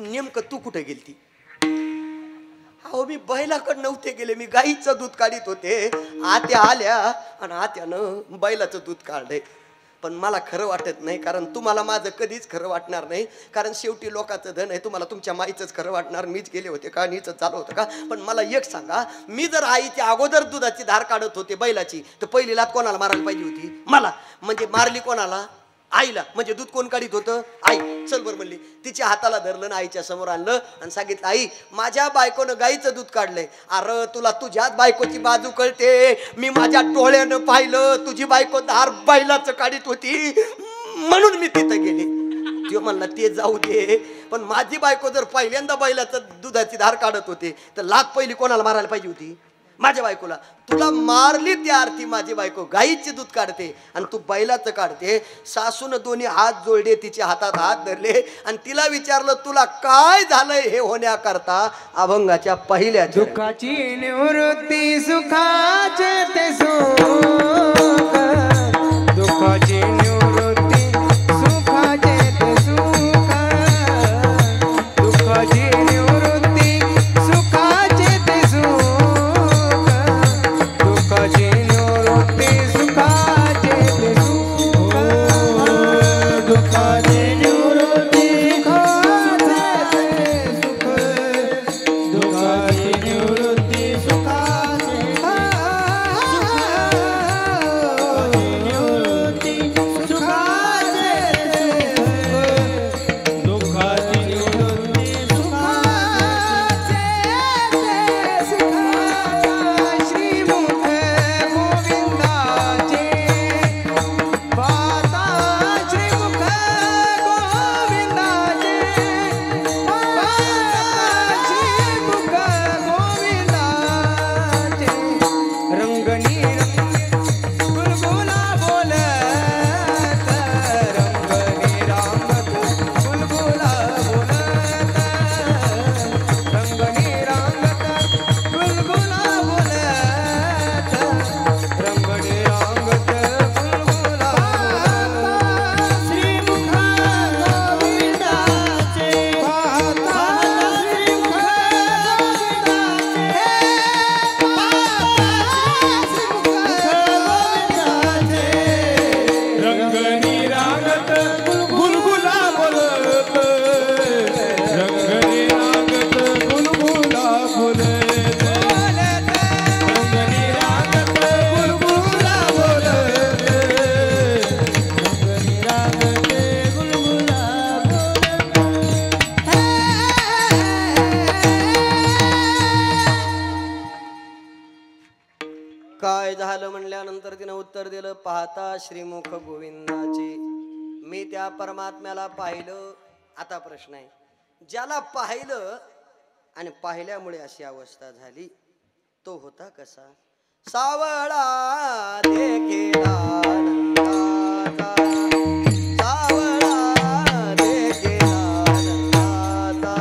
नेमकं तू कुठे गेलती? अहो मी बैलाकडे नव्हते गेले, मी गाईचं दूध काढीत होते. आत्या आल्या आणि आत्यानं बैलाचं दूध काढलंय. पण मला खरं वाटत नाही, कारण तुम्हाला माझं कधीच खरं वाटणार नाही, कारण शेवटी लोकांचं धन आहे. तुम्हाला तुमच्या माईचंच खरं वाटणार, मीच गेले होते का, नीच चालू होतं का. पण मला एक सांगा, मी जर आईच्या अगोदर दुधाची धार काढत होते बैलाची, तर पहिली लात कोणाला मारायला पाहिजे होती? मला. म्हणजे मारली कोणाला? आईला. म्हणजे दूध कोण काढीत होतं? आई. चल बरं म्हणली, तिच्या हाताला धरलं ना आईच्या समोर आणलं आणि सांगितलं, आई माझ्या बायकोनं गाईचं दूध काढलंय. अरे तुला तुझ्याच बायकोची बाजू कळते, मी माझ्या डोळ्यानं पाहिलं तुझी बायको धार बैलाचं काढीत होती, म्हणून मी तिथं गेले. तो म्हणला ते जाऊ दे, पण माझी बायको जर पहिल्यांदा बैलाचं दुधाची धार काढत होते, तर लात पहिली कोणाला मारायला पाहिजे होती? माझ्या बायकोला. तुला मारली त्या अर्थी माझी बायको गाईचे दूध काढते आणि तू बैलाचं काढते. सासून दोन्ही हात जोडले, तिच्या हातात हात धरले आणि तिला विचारलं, तुला काय झालंय हे होण्याकरता? अभंगाच्या पहिल्या दुःखाची निवृत्ती सुखाचे ते सुख, दुःखाची निवृत्ती सुखाचे ते सुख, दुःखाची निवृत्ती सुखाचे ते सुख, दुःखाची निवृत्ती सुखाचे ते सुख, दुःखाची निवृत्ती सुखाचे ते सुख, दुःखाची निवृत्ती सुखाचे निवृत्ती सुखाचे दुःखाची निवृत्ती सुखाचे श्रीमुख गोविंदाचे पाता, श्रीमुख गोविंदाचे पाता, श्रीमुख गोविंदाचे रंगनी बुलबुला बोलत, रंगनी रांगत बुलबुला बोलत, रंगनी रांगत बुलबुला बोलत, रंगनी रांगत बुलबुला बोलत. श्रीमुख गोविंदाचे पाता, श्रीमुख गोविंदाचे रंगनी रागत बुलबुला बोलत, रंगनी रागत बुलबुला बोलत, रंगनी रागत बुलबुला बोलत, रंगनी रागत बुलबुला काय झालं म्हणल्यानंतर तिनं उत्तर दिलं, पाहता श्रीमुख गोविंदाचे. मी त्या परमात्म्याला पाहिलं. आता प्रश्न आहे, ज्याला पाहिलं आणि पाहिल्यामुळे अशी अवस्था झाली, तो होता कसा? सावळा देखिला नंदाचा, सावळा देखिला नंदाचा,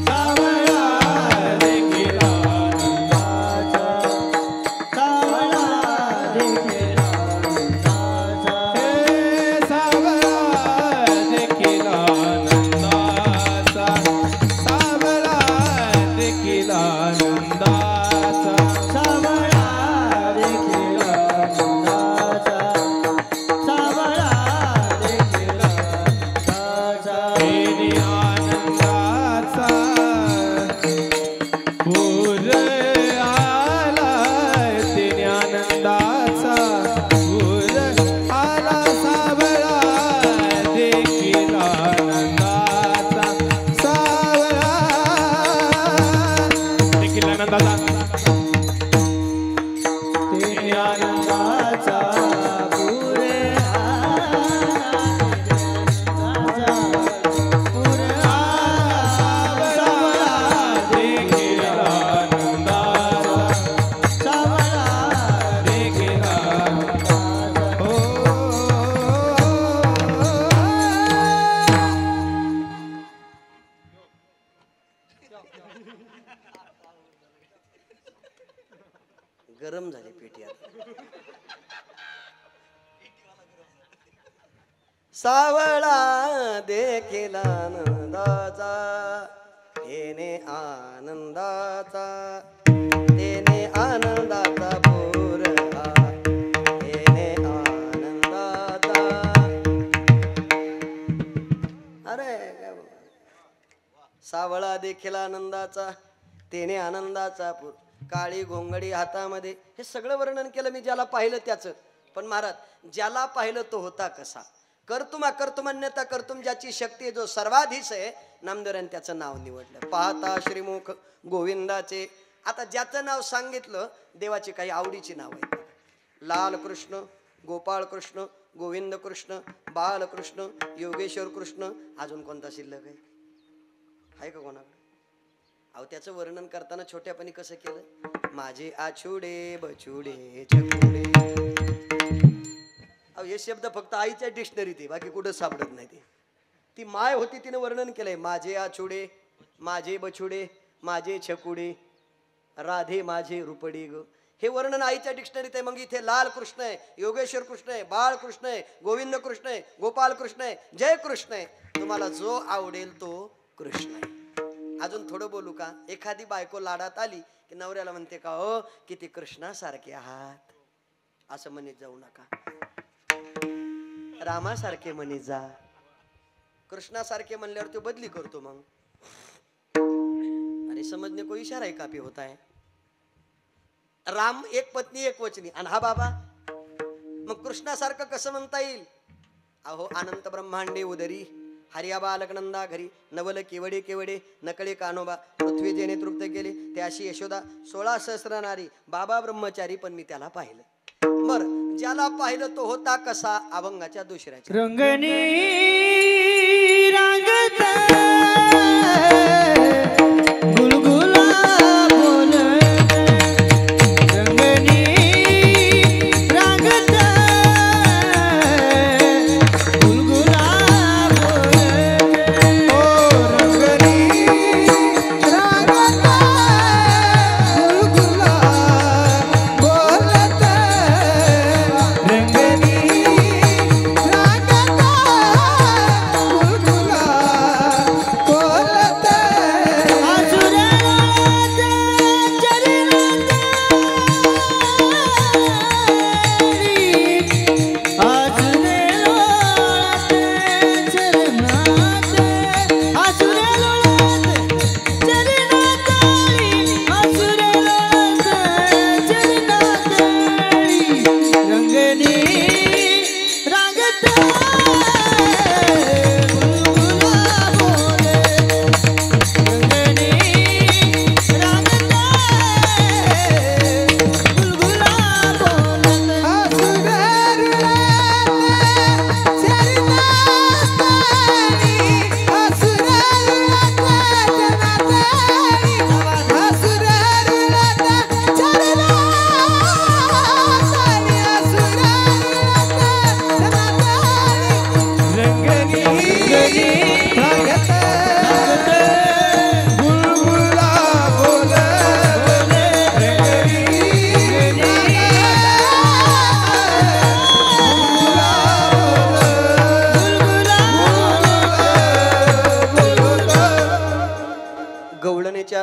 सावळा देखिला नंदाचा, सावळा देखिला नंदाचा, हे सावळा देखिला नंदाचा, सावळा देखिला नंदाचा, सावळा देखिला नंदाचा, गरम झाली पेटी आता. सावळा देखील आनंदाचा येणे आनंदाचा येणे आनंदाचा पूर येणे आनंदाचा. अरे काय बोल. सावळा देखील आनंदाचा तेने आनंदाचा पूर. काळी घोंगडी हातामध्ये. हे सगळं वर्णन केलं मी ज्याला पाहिलं त्याचं. पण महाराज ज्याला पाहिलं तो होता कसा. कर्तुमा कर्तुमन्यता कर्तुम ज्याची शक्ती आहे जो सर्वाधीश आहे नामदेवाने त्याचं नाव निवडलं. पाहता श्रीमुख गोविंदाचे. आता ज्याचं नाव सांगितलं देवाची काही आवडीची नाव आहेत. लाल कृष्ण गोपाळ कृष्ण गोविंद कृष्ण बालकृष्ण योगेश्वर कृष्ण. अजून कोणता शिल्लक आहे का कोणाकडे. अहो त्याचं वर्णन करताना छोट्यापणी कसं केलं. माझे आछुडे बछुडे छकुडे. अहो हे शब्द फक्त आईच्या डिक्शनरीत आहे बाकी कुठं सापडत नाही. ती माय होती तिने वर्णन केलंय. माझे आछुडे माझे बछुडे माझे छकुडे राधे माझे रुपडी ग. हे वर्णन आईच्या डिक्शनरीत आहे. मग इथे लाल कृष्ण आहे योगेश्वर कृष्ण आहे बाळ कृष्ण आहे गोविंद कृष्ण आहे गोपाल कृष्ण आहे जय कृष्ण आहे. तुम्हाला जो आवडेल तो कृष्ण आहे. अजून थोडं बोलू का. एखादी बायको लाडात आली की नवऱ्याला म्हणते का हो किती कृष्णासारखे आहात. असं म्हणत जाऊ नका. रामासारखे म्हणे जा. कृष्णासारखे म्हणल्यावर तो बदली करतो. मग अरे समजने को इशारा है काफी होता है. राम एक पत्नी एक वचनी आणि हा बाबा. मग कृष्णासारखं कसं म्हणता येईल. अहो अनंत ब्रह्मांडे उदरी हरिया बालकनंदा घरी नवल केवडे केवडे नकळे कानोबा पृथ्वी जेने तृप्त केले ते अशी यशोदा 16 सहस्र नारी बाबा ब्रह्मचारी. पण मी त्याला पाहिलं. बर ज्याला पाहिलं तो होता कसा. अभंगाच्या दुसऱ्याच्या. रंगणी रांगत गुलगुला बोल. रंगणी रांगत गुलगुला बोल. ओ रंगणी रांगत गुलगुला बोलत. रंगणी रांगत गुलगुला बोलत.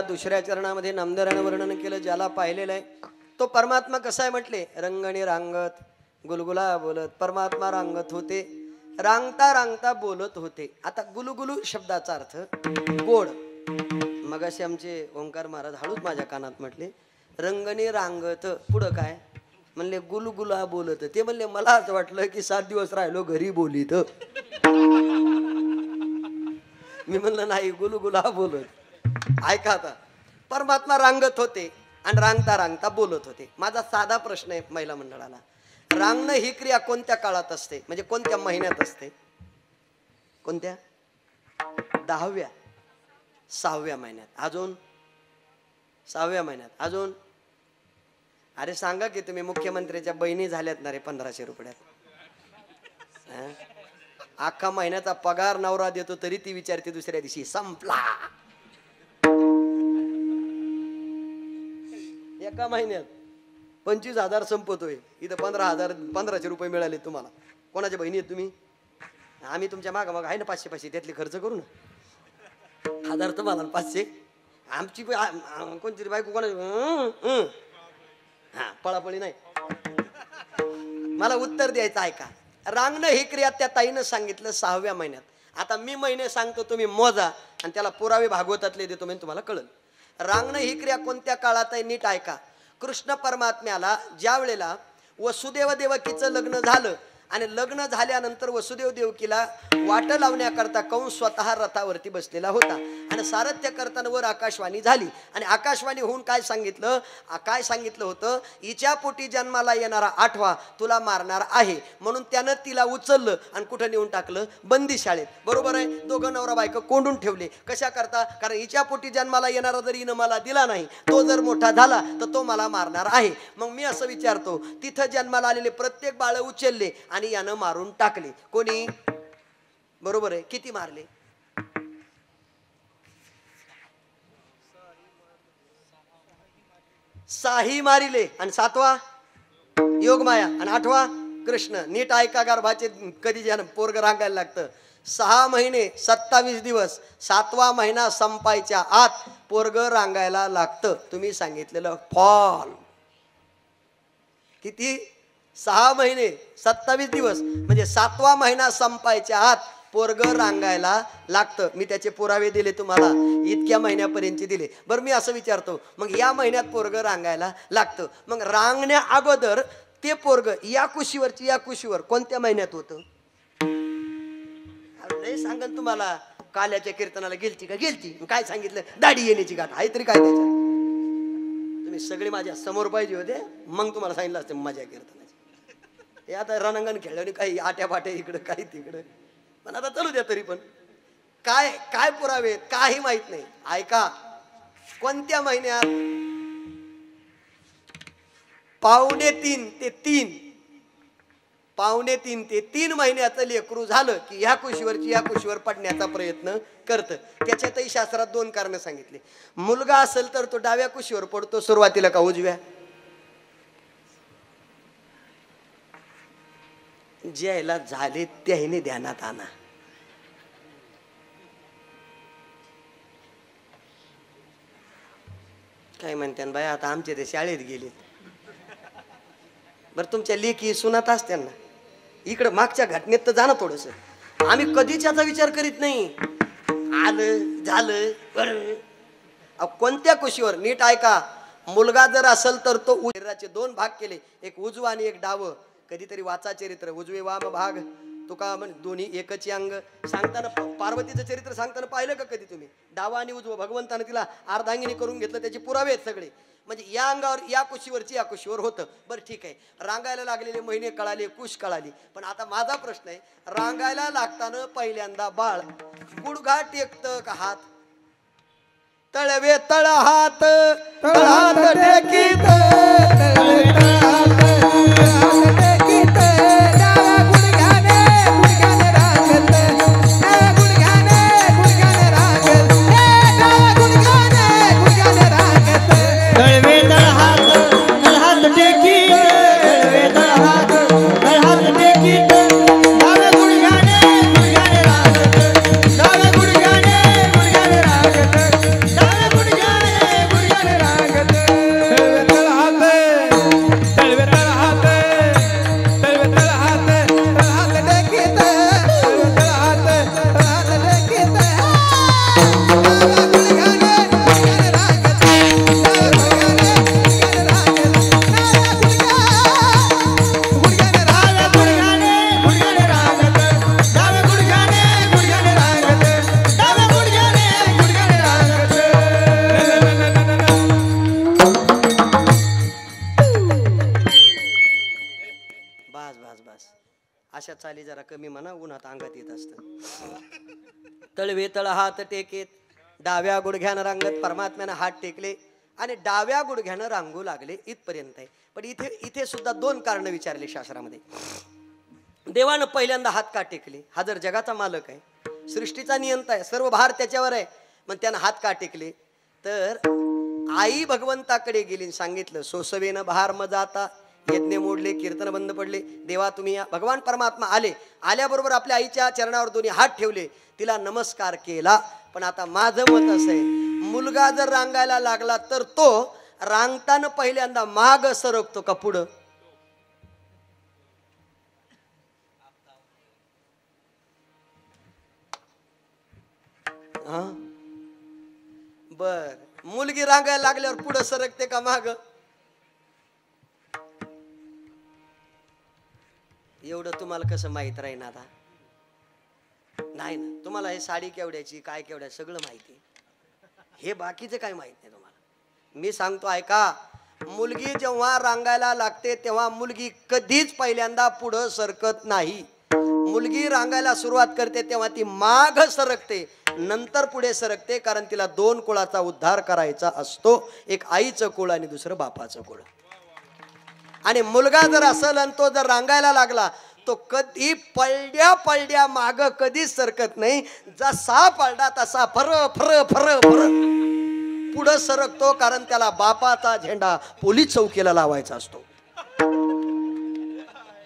दुसऱ्या चरणामध्ये नामदेवाने वर्णन केलं. ज्याला पाहिलेलं आहे तो परमात्मा कसा आहे म्हटले. रंगणी रांगत गुलगुला बोलत. परमात्मा रांगत होते रांगता रांगता बोलत होते. आता गुलुगुलू शब्दाचा अर्थ गोड. मग असे आमचे ओंकार महाराज हळूच माझ्या कानात म्हटले रंगणी रांगत पुढं काय म्हणले गुलगुला बोलत. ते म्हणले मला असं वाटलं की 7 दिवस राहिलो घरी बोलीत. मी म्हणलं नाही गुलगुला बोलत. ऐका आता परमात्मा रांगत होते आणि रांगता रांगता बोलत होते. माझा साधा प्रश्न आहे महिला मंडळाला. रांगणं ही क्रिया कोणत्या काळात असते म्हणजे कोणत्या महिन्यात असते. कोणत्या 10व्या 6व्या महिन्यात. अजून 6व्या महिन्यात. अजून अरे सांगा की तुम्ही मुख्यमंत्र्याच्या बहिणी झाल्यात ना रे 1500 रुपयात. अख्खा महिन्याचा पगार नवरा देतो तरी ती विचारते दुसऱ्या दिवशी संपला. एका महिन्यात 25,000 संपतोय इथं 15,000 1500 रुपये मिळाले तुम्हाला. कोणाच्या बहिणी आहेत तुम्ही? आम्ही तुमच्या मागं मग आहे ना 500 त्यातले खर्च करू ना. 1000 तुम्हाला 500 आमची कोणतरी बायको कोणा हा पळापळी नाही. मला उत्तर द्यायचं आहे का? रांगणं ही क्रिया त्या ताईनं सांगितलं 6व्या महिन्यात. आता मी महिने सांगतो तुम्ही मोजा आणि त्याला पुरावे भागवतातले देतो म्हणजे तुम्हाला कळेल. रांगणं ही क्रिया कोणत्या काळात आहे नीट ऐका. कृष्ण परमात्म्याला ज्या वेळेला वसुदेव देवकीचं लग्न झालं आणि लग्न झाल्यानंतर वसुदेव देवकीला वाट लावण्याकरता कंस स्वतः रथावरती बसलेला होता आणि सारथ्य करताना वर आकाशवाणी झाली आणि आकाशवाणी होऊन काय सांगितलं होतं, हिच्या पोटी जन्माला येणारा 8वा तुला मारणार आहे. म्हणून त्यानं तिला उचललं आणि कुठं नेऊन टाकलं? बंदी शाळेत. बरोबर आहे. दोघं नवरा बायको कोंडून ठेवले. कशा करता? कारण हिच्या पोटी जन्माला येणारा जर हिनं मला दिला नाही, तो जर मोठा झाला तर तो मला मारणार आहे. मग मी असं विचारतो, तिथं जन्माला आलेले प्रत्येक बाळ उचलले आणि यानं मारून टाकले. कोणी? बरोबर आहे. किती मारले? 6 मारिले आणि 7वा योगमाया आणि 8वा कृष्ण. नीट ऐका गर्भाचे कधी ज्यानं पोरग रांगायला लागतं. 6 महिने 27 दिवस 7वा महिना संपायच्या आत पोरग रांगायला लागतं. तुम्ही सांगितलेलं फॉल किती? 6 महिने 27 दिवस म्हणजे 7वा महिना संपायच्या आत पोरग रांगायला लागतं. मी त्याचे पुरावे दिले तुम्हाला, इतक्या महिन्यापर्यंत दिले. बरं मी असं विचारतो, मग या महिन्यात पोरग रांगायला लागतं, मग रांगण्या अगोदर ते पोरग या कुशीवर कोणत्या महिन्यात होतं? नाही सांगन तुम्हाला. काल्याच्या कीर्तनाला गेलती का? गेलती. काय सांगितलं? दाढी येण्याची गाठ आहे तरी काय त्याच्यात? तुम्ही सगळे माझ्या समोर पाहिजे होते मग तुम्हाला सांगितलं असतं मजा कीर्तनाची. हे आता रणांगण खेळल्याने काही आट्या पाट्या इकडं काही तिकडं. पण आता चालू द्या. तरी पण काय पुरावे काही माहित नाही. ऐका. कोणत्या महिन्यात? 2.5 ते 3 महिन्याचं लेकरू झालं की ह्या कुशीवर पडण्याचा प्रयत्न करतं. त्याच्यातही शास्त्रात 2 कारणं सांगितली. मुलगा असेल तर तो डाव्या कुशीवर पडतो सुरुवातीला का उजव्या? ज्याला झाले त्याने ध्यानात आणा. काय म्हणते बाय आता आमचे ते शाळेत गेले. बरं तुमच्या लेखी सुनात असते ना. इकडं मागच्या घटनेत तर जाणं थोडस. आम्ही कधीच याचा विचार करीत नाही. आलं झालं बरं. कोणत्या कुशीवर? नीट ऐका. मुलगा जर असेल तर तो शरीराचे 2 भाग केले, एक उजवा आणि एक डावं. कधीतरी वाचा चरित्र उजवे वाम भाग तुका म्हण दोन्ही एकच अंग. सांगताना पार्वतीचं चरित्र सांगताना पाहिलं का कधी तुम्ही? डावा आणि उजवा भगवंतानं तिला अर्धांगिनी करून घेतलं. त्याचे पुरावे आहेत सगळे. म्हणजे या अंगावर या कुशीवर होतं. बरं ठीक आहे. रांगायला लागलेले महिने कळाले, कुश कळाली. पण आता माझा प्रश्न आहे, रांगायला लागताना पहिल्यांदा बाळ गुडघा टेकतं का हात? तळवे तळ हात तळहात टेकीत अशा चाली जरा कमी म्हणा, उन्हात अंगात येत असतं. तळवे तळ हात टेकेत, डाव्या गुडघ्यानं रांगत परमात्म्यानं हात टेकले आणि डाव्या गुडघ्यानं रांगू लागले. इथपर्यंत आहे. पण इथे सुद्धा 2 कारणं विचारले शास्त्रामध्ये. देवानं पहिल्यांदा हात का टेकले? हा जर जगाचा मालक आहे, सृष्टीचा नियंता आहे, सर्व भार त्याच्यावर आहे, मग त्यानं हात का टेकले? तर आई भगवंताकडे गेली आणि सांगितलं सोसवेनं बहार म जाता यज्ञ मोडले कीर्तन बंद पडले देवा तुम्ही या. भगवान परमात्मा आले. आल्याबरोबर आपल्या आईच्या चरणावर दोन्ही हात ठेवले, तिला नमस्कार केला. पण आता माझं मत असं आहे, मुलगा जर रांगायला लागला तर तो रांगताना पहिल्यांदा माग सरकतो का पुढं? हा बर, मुलगी रांगायला लागल्यावर पुढं सरकते का माग? एवढं तुम्हाला कसं माहित राहील आता? नाही ना, तुम्हाला हे साडी केवढ्याची काय केवढ्या सगळं माहिती, हे बाकीचं काय माहित नाही तुम्हाला. मी सांगतो ऐका, मुलगी जेव्हा रांगायला लागते तेव्हा मुलगी कधीच पहिल्यांदा पुढं सरकत नाही. मुलगी रांगायला सुरुवात करते तेव्हा ती माग सरकते, नंतर पुढे सरकते. कारण तिला दोन कुळाचा उद्धार करायचा असतो, एक आईचं कुळ आणि दुसरं बापाचं कुळ. आणि मुलगा जर असेल आणि तो जर रांगायला लागला तो कधी पलड्या माग कधीच सरकत नाही. जसा पलडा तसा फर फर फर फर पुढं सरकतो, कारण त्याला बापाचा झेंडा पोलीस चौकीला लावायचा असतो.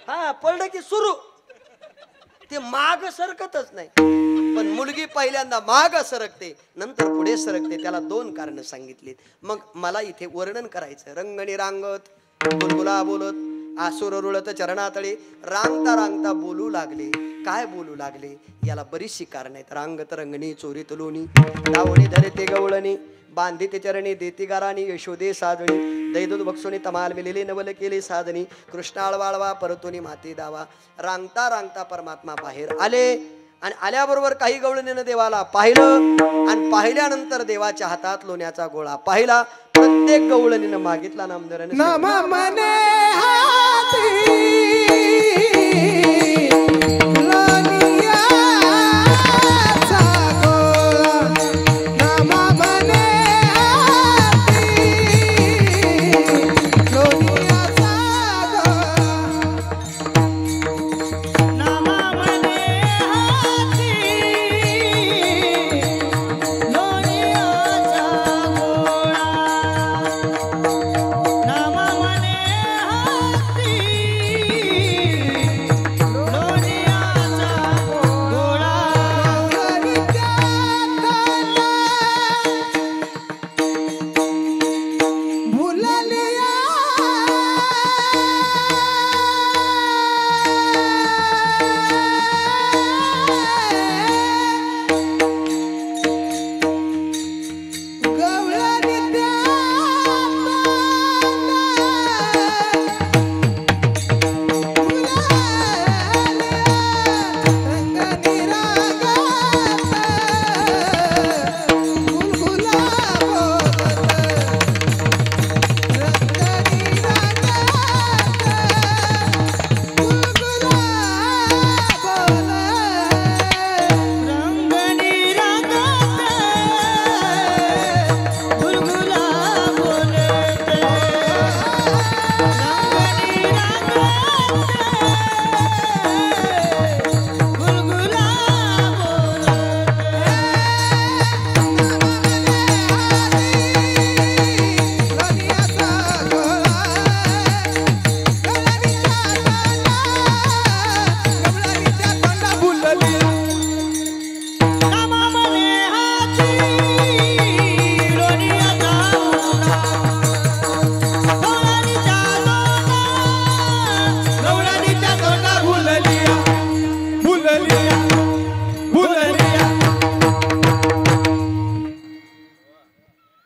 हा पलड की सुरू, ते माग सरकतच नाही. पण मुलगी पहिल्यांदा माग सरकते नंतर पुढे सरकते. त्याला दोन कारण सांगितली. मग मला इथे वर्णन करायचं. रंगणी रांगत बुलबुला बोलत आसुर रुळत चरणातळे, रांगता रांगता बोलू लागले. काय बोलू लागले याला बरीचशी कारण आहेत. रांगत रंगणी चोरीत लोणी, दावणी धरते गवळणी, बांधिते चरणी देती गाराणी, यशोदे साजणी, दैदूत बक्षोनी तमाल मिलेले नवल केले साधनी, कृष्णाळ वाळवा परतोनी माती दावा. रांगता रांगता परमात्मा बाहेर आले आणि आल्याबरोबर काही गवळणीनं देवाला पाहिलं आणि पाहिल्यानंतर देवाच्या हातात लोण्याचा गोळा पाहिला. प्रत्येक गवळणीनं मागितला नामधराने नम मने हाती लोनियाचा गोळा, नम मने हाती लोनियाचा गोळा, नम मने हाती लोनियाचा गोळा, नम मने हाती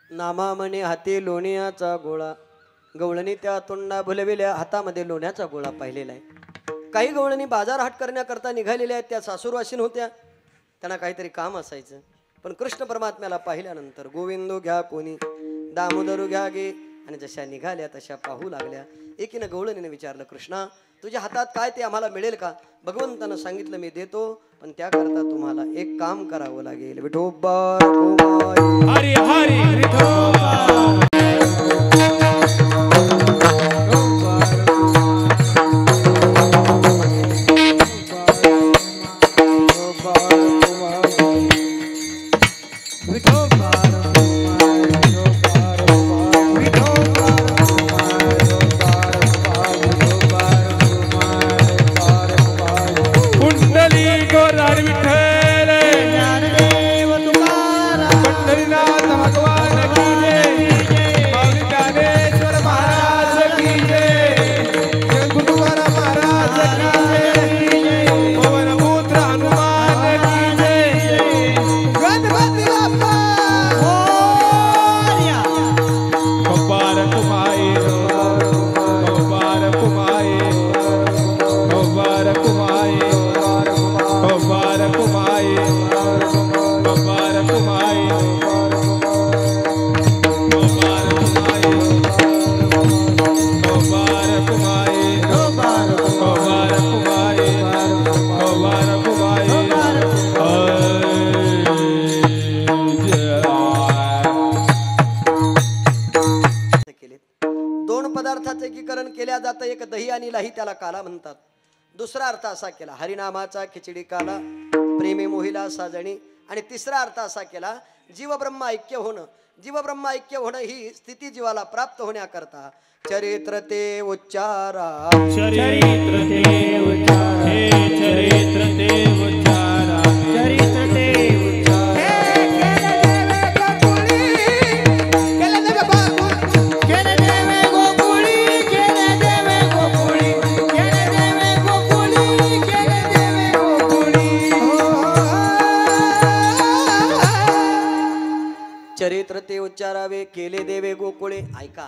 नामा म्हणे हाती लोण्याचा गोळा, गवळणी त्या तोंडा भुलविल्या, हातामध्ये लोण्याचा गोळा पाहिलेला आहे. काही गवळणी बाजार हाट करण्याकरता निघालेल्या आहेत. त्या सासूरवाशीन होत्या, त्यांना काहीतरी काम असायचं. पण कृष्ण परमात्म्याला पाहिल्यानंतर गोविंदो घ्या कोणी, दामोदरू घ्या गे, आणि जशा निघाल्या तशा पाहू लागल्या. एकीनं गवळणीने विचारलं, कृष्णा तुझ्या हातात काय ते आम्हाला मिळेल का? भगवंतानं सांगितलं मी देतो, पण त्याकरता तुम्हाला एक काम करावं लागेल. विठोबा हरी हरी विठोबा. एक दही आणि लाही त्याला काला म्हणतात. दुसरा अर्थ असा केला हरिनामाचा खिचडी काला, प्रेमी मोहिला साजणी. आणि तिसरा अर्थ असा केला जीव ब्रह्म ऐक्य होणं. जीव ब्रह्म ऐक्य होणं ही स्थिती जीवाला प्राप्त होण्याकरता चरित्र ते उच्चारा. चरित्र ते उच्चारा, हे चरित्र ते उच्चारा, चरित्र ते उच्चारा. चरित्र ते उच्चारावे केले देवे गोकुळे. ऐका,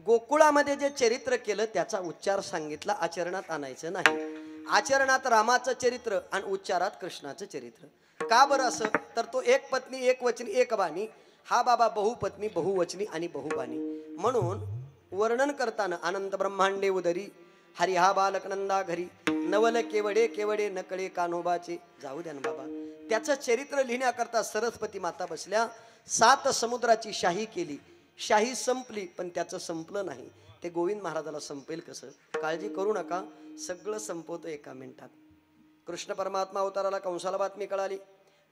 गोकुळामध्ये जे चरित्र केलं त्याचा उच्चार सांगितला, आचरणात आणायचं नाही. आचरणात रामाचं चरित्र आणि उच्चारात कृष्णाचं चरित्र. का बरं असं? तर तो एक पत्नी एक वचनी एक बाणी, हा बाबा बहुपत्नी बहुवचनी आणि बहुबाणी. म्हणून वर्णन करताना अनंत ब्रह्मांडे उदरी हरी हा बालक नंदा घरी, नवल केवडे केवडे नकळे कान्होबाचे. जाऊ द्या ना बाबा, त्याचं चरित्र लिहिण्याकरता सरस्वती माता बसल्या. 7 समुद्राची शाही केली, शाही संपली पण त्याचं संपलं नाही. ते गोविंद महाराजाला संपेल कसं? काळजी करू नका, सगळं संपवतो एका मिनिटात. कृष्ण परमात्मा अवताराला कंसाला बातमी कळाली,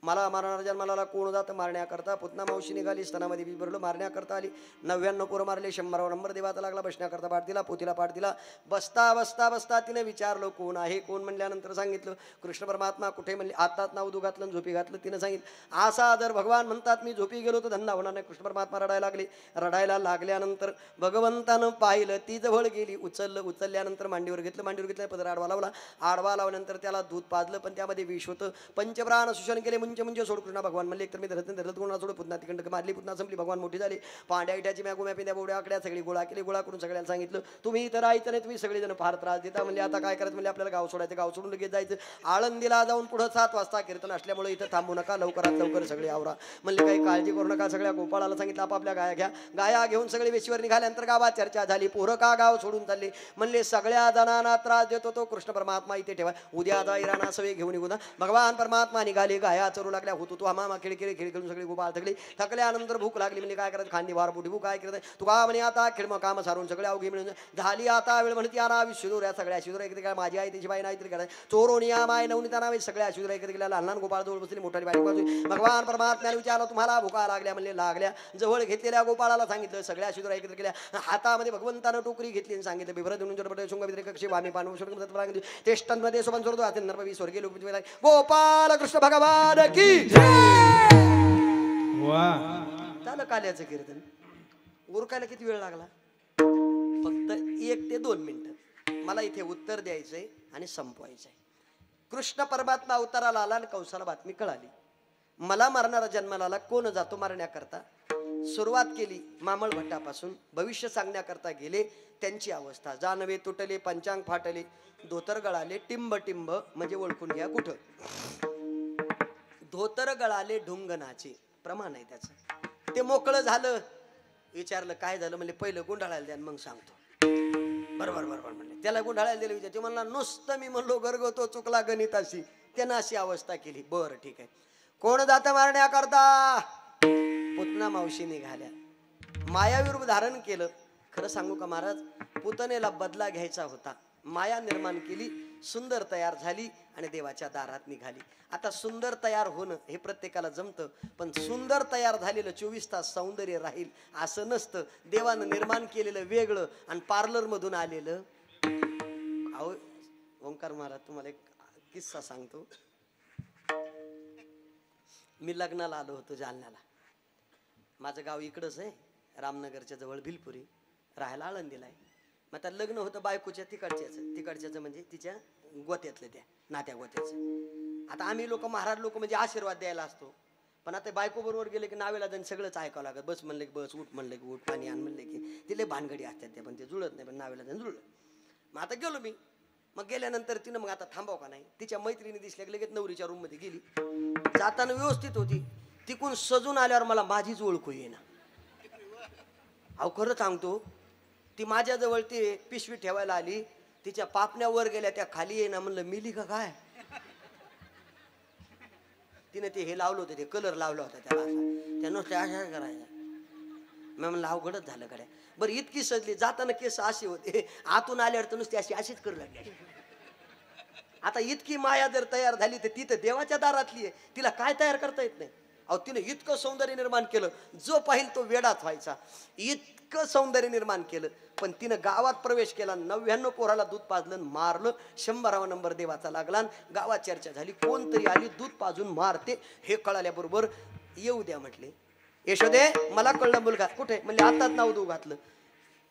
मला मारणारा जन्माला कोण जातं मारण्याकरता. पुतना मावशी निघाली, स्तनामध्ये बी भरलं, मारण्याकरता आली. 99 पोरं मारले, 100वा नंबर देवाचा लागला. बसण्याकरता पाठ दिला, पोतीला पाठ दिला. बसता बसता बसता तिने विचारलं कोण आहे, कोण म्हणल्यानंतर सांगितलं कृष्ण परमात्मा. कुठे म्हणले? आतात नाव दू घातलं, झोपी घातलं. तिनं सांगितलं असा जर भगवान म्हणतात मी झोपी गेलो तर धंदा होणार नाही. कृष्ण परमात्मा रडायला लागले. रडायला लागल्यानंतर भगवंतानं पाहिलं, ती जवळ गेली, उचललं. उचलल्यानंतर मांडीवर घेतलं, मांडीवर घेतलं, पदर आडवा लावला. आडवा लावल्यानंतर त्याला दूध पाजलं, पण त्यामध्ये विष होतं. पंचप्राण सुषण केले, म्हणजे सोड कृष्णा. भगवान म्हणले एकतर मी धरत कोणा सोड. पुन्हा तिकडं मारली, पुन्हा संपली. भगवान मोठी झाली. पांड्या इट्याची मॅगुम्या पिंद्या बोड्या आकड्या सगळी गोळा केली. गोळा करून सगळ्यांना सांगितलं तुम्ही इथं राहायचं नाही, तुम्ही सगळेजण फार त्रास देता. म्हणजे आता काय करायचं? म्हणजे आपल्याला गाव सोडायचं. गाव सोडून लगेच जायचं आळंदीला जाऊन. पुढं 7 वाजता कीर्तन असल्यामुळे इथं थांबू नका, लवकरात लवकर सगळे आवरा. म्हणले काही काळजी करू नका. सगळ्या गोपाळाला सांगितलं आपापल्या गाया घ्या. गाया घेऊन सगळे वेशीवर निघाल्यानंतर गावात चर्चा झाली. पोरं का गाव सोडून चालले? म्हणले सगळ्या जणांना त्रास देतो तो कृष्ण परमात्मा इथे ठेवा, उद्या जा इराणा सवे घेऊन निघू ना. भगवान परमात्मा निघाले, गाया चरू लागल्या. होतो तो मामा खिळखिळे खिळखिळून सगळी गोपाळ थकली. थकल्यानंतर भूक लागली. म्हणजे काय करायचं? खांदी वार पोटी भूक काय करत तू का म्हणे आता खिळमं काम सारून सगळे अवघी मिळून झाली. आता वेळ म्हणते याना शिदूर या सगळ्या शिदूर एकत्र काय माझी आई त्याची बाई नाही तरी करायचं. चोरोनिया माय नवनीता नावे सगळ्या शिदूर एकत्र गेल्या. लहान गोपाळ जवळ बसली, मोठाली बाई बाजू. भगवान परमात्म्याने विचारलं तुम्हाला भुका लागल्या? म्हणले लागल्या. जवळ घेतलेल्या गोपाळाला सांगितलं सगळ्या शिदूर एकत्र केल्या. हातामध्ये भगवंतानं टोकरी घेतली आणि सांगितलं बिभ्र देऊन शुंग कक्षी वामी पानू टेस्टांमध्ये सोबत सोडतो हाते नरपवी स्वर्गीय लोक गोपाल कृष्ण भगवान की झालं. काल्याचं कीर्तन उरकायला किती वेळ लागला? फक्त 1 ते 2 मिनिटं. मला इथे उत्तर द्यायचंय आणि संपवायचंय. कृष्ण परमात्मा अवताराला आला आणि कंसाला बातमी कळाली, मला मारणारा जन्माला आला. कोण जातो मारण्याकरता? सुरुवात केली मामळ भट्टापासून. भविष्य सांगण्याकरता गेले. त्यांची अवस्था जानवे तुटले, पंचांग फाटले, धोतर गळाले, टिंब टिंब म्हणजे ओळखून घ्या कुठं. धोतर गळाले ढुंगणाचे प्रमाण आहे त्याचं. ते मोकळं झालं. विचारलं काय झालं? म्हणजे पहिलं गुंडाळायला द्या मग सांगतो. बरोबर बरोबर म्हणले. त्याला गुंडाळायला दिलं. विचार ते म्हणला नुसतं मी म्हणलो गरगतो चुकला गणिताशी. त्यानं अशी अवस्था केली. बरं ठीक आहे. कोण जातं मारण्याकरता? पुतना मावशी निघाल्या. मायावी रूप धारण केलं. खरं सांगू का महाराज, पुतनेला बदला घ्यायचा होता. माया निर्माण केली, सुंदर तयार झाली आणि देवाच्या दारात निघाली. आता सुंदर तयार होणं हे प्रत्येकाला जमतं, पण सुंदर तयार झालेलं 24 तास सौंदर्य राहील असं नसतं. देवानं निर्माण केलेलं वेगळं आणि पार्लर मधून आलेलं. अहो ओंकार महाराज, तुम्हाला एक किस्सा सांगतो. मी लग्नाला आलो होतो जालन्याला. माझं गाव इकडंच आहे, रामनगरच्या जवळ भिलपुरी. राहायला आळंदीला आहे. मग आता लग्न होतं बायकोच्या तिकडच्याचं म्हणजे तिच्या गोत्यातलं, त्या नात्या गोत्याचं. आता आम्ही लोक महाराज लोक म्हणजे आशीर्वाद द्यायला असतो, पण आता बायको बरोबर गेले की नावेला जाऊन सगळंच ऐकावं लागत. बस म्हणले की बस, उठ म्हणलं की उठ, पाणी आण म्हणले की तिले भानगडी असतात त्या, पण ते जुळत नाही. पण नावेला जाऊन जुळलं. मग आता गेलो मी. मग गेल्यानंतर तिनं मग आता थांबाव का नाही, तिच्या मैत्रिणी दिसल्या की लगेच नवरीच्या रूम मध्ये गेली. जाताना व्यवस्थित होती. तिकून सजून आल्यावर मला माझीच ओळखू येईना. अहो खरं सांगतो, ती माझ्याजवळ ती पिशवी ठेवायला आली. तिच्या पापण्या वर गेल्या, त्या खाली येईना. म्हणलं मिली का काय? तिने ते हे लावलं होतं, ते कलर लावला होता त्याला. त्या नुसत्या अशा करायच्या. मी म्हणलं अवघडच झालं गड्या. बरं इतकी सजली, जाताना केस अशी होते, आतून आल्यावर तर नुसती अशीच करू लागली. आता इतकी माया जर तयार झाली तर ती तर देवाच्या दारातली आहे, तिला काय तयार करता येत नाही. अहो तिने इतकं सौंदर्य निर्माण केलं, जो पाहिल तो वेडाच व्हायचा, इतकं सौंदर्य निर्माण केलं. पण तिनं गावात प्रवेश केला, 99 पोराला दूध पाजलं, मारलं. 100वा नंबर देवाचा लागला. गावात चर्चा झाली, कोणतरी आली दूध पाजून मारते. हे कळाल्याबरोबर येऊ द्या म्हटले. यशोदे मला कळलं मुलगा कुठे, म्हणजे आताच नाव देऊ घातलं.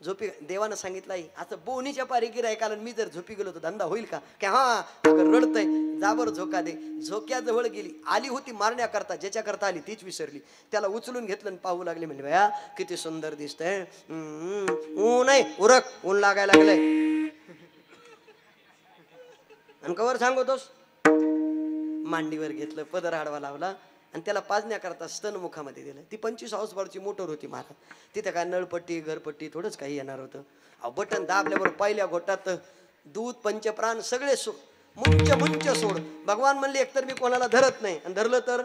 झोपी देवानं सांगितलं आई असं बोनीच्या पारी गिरायकाला मी जर झोपी गेलो तर धंदा होईल का? की हा अगं रडतय, जाबर झोका दे. झोक्याजवळ गेली, आली होती मारण्याकरता, ज्याच्याकरता आली तीच विसरली. त्याला उचलून घेतलं आणि पाहू लागले. म्हणजे भया किती सुंदर दिसतंय. ऊन आहे, उरक, ऊन लागायला लागलंय. आणि कवर सांगतोस. मांडीवर घेतलं, पदर आडवा लावला आणि त्याला पाजण्याकरता स्तन मुखामध्ये दिलं. ती 25 हाऊस पावरची मोटर होती महाराज. तिथे काय नळपट्टी घरपट्टी थोडंच काही येणार होतं. अहो बटन दाबल्याबरोबर पहिल्या घोटात दूध पंचप्राण सगळे मुंच सोड. भगवान म्हणले एकतर मी कोणाला धरत नाही, आणि धरलं तर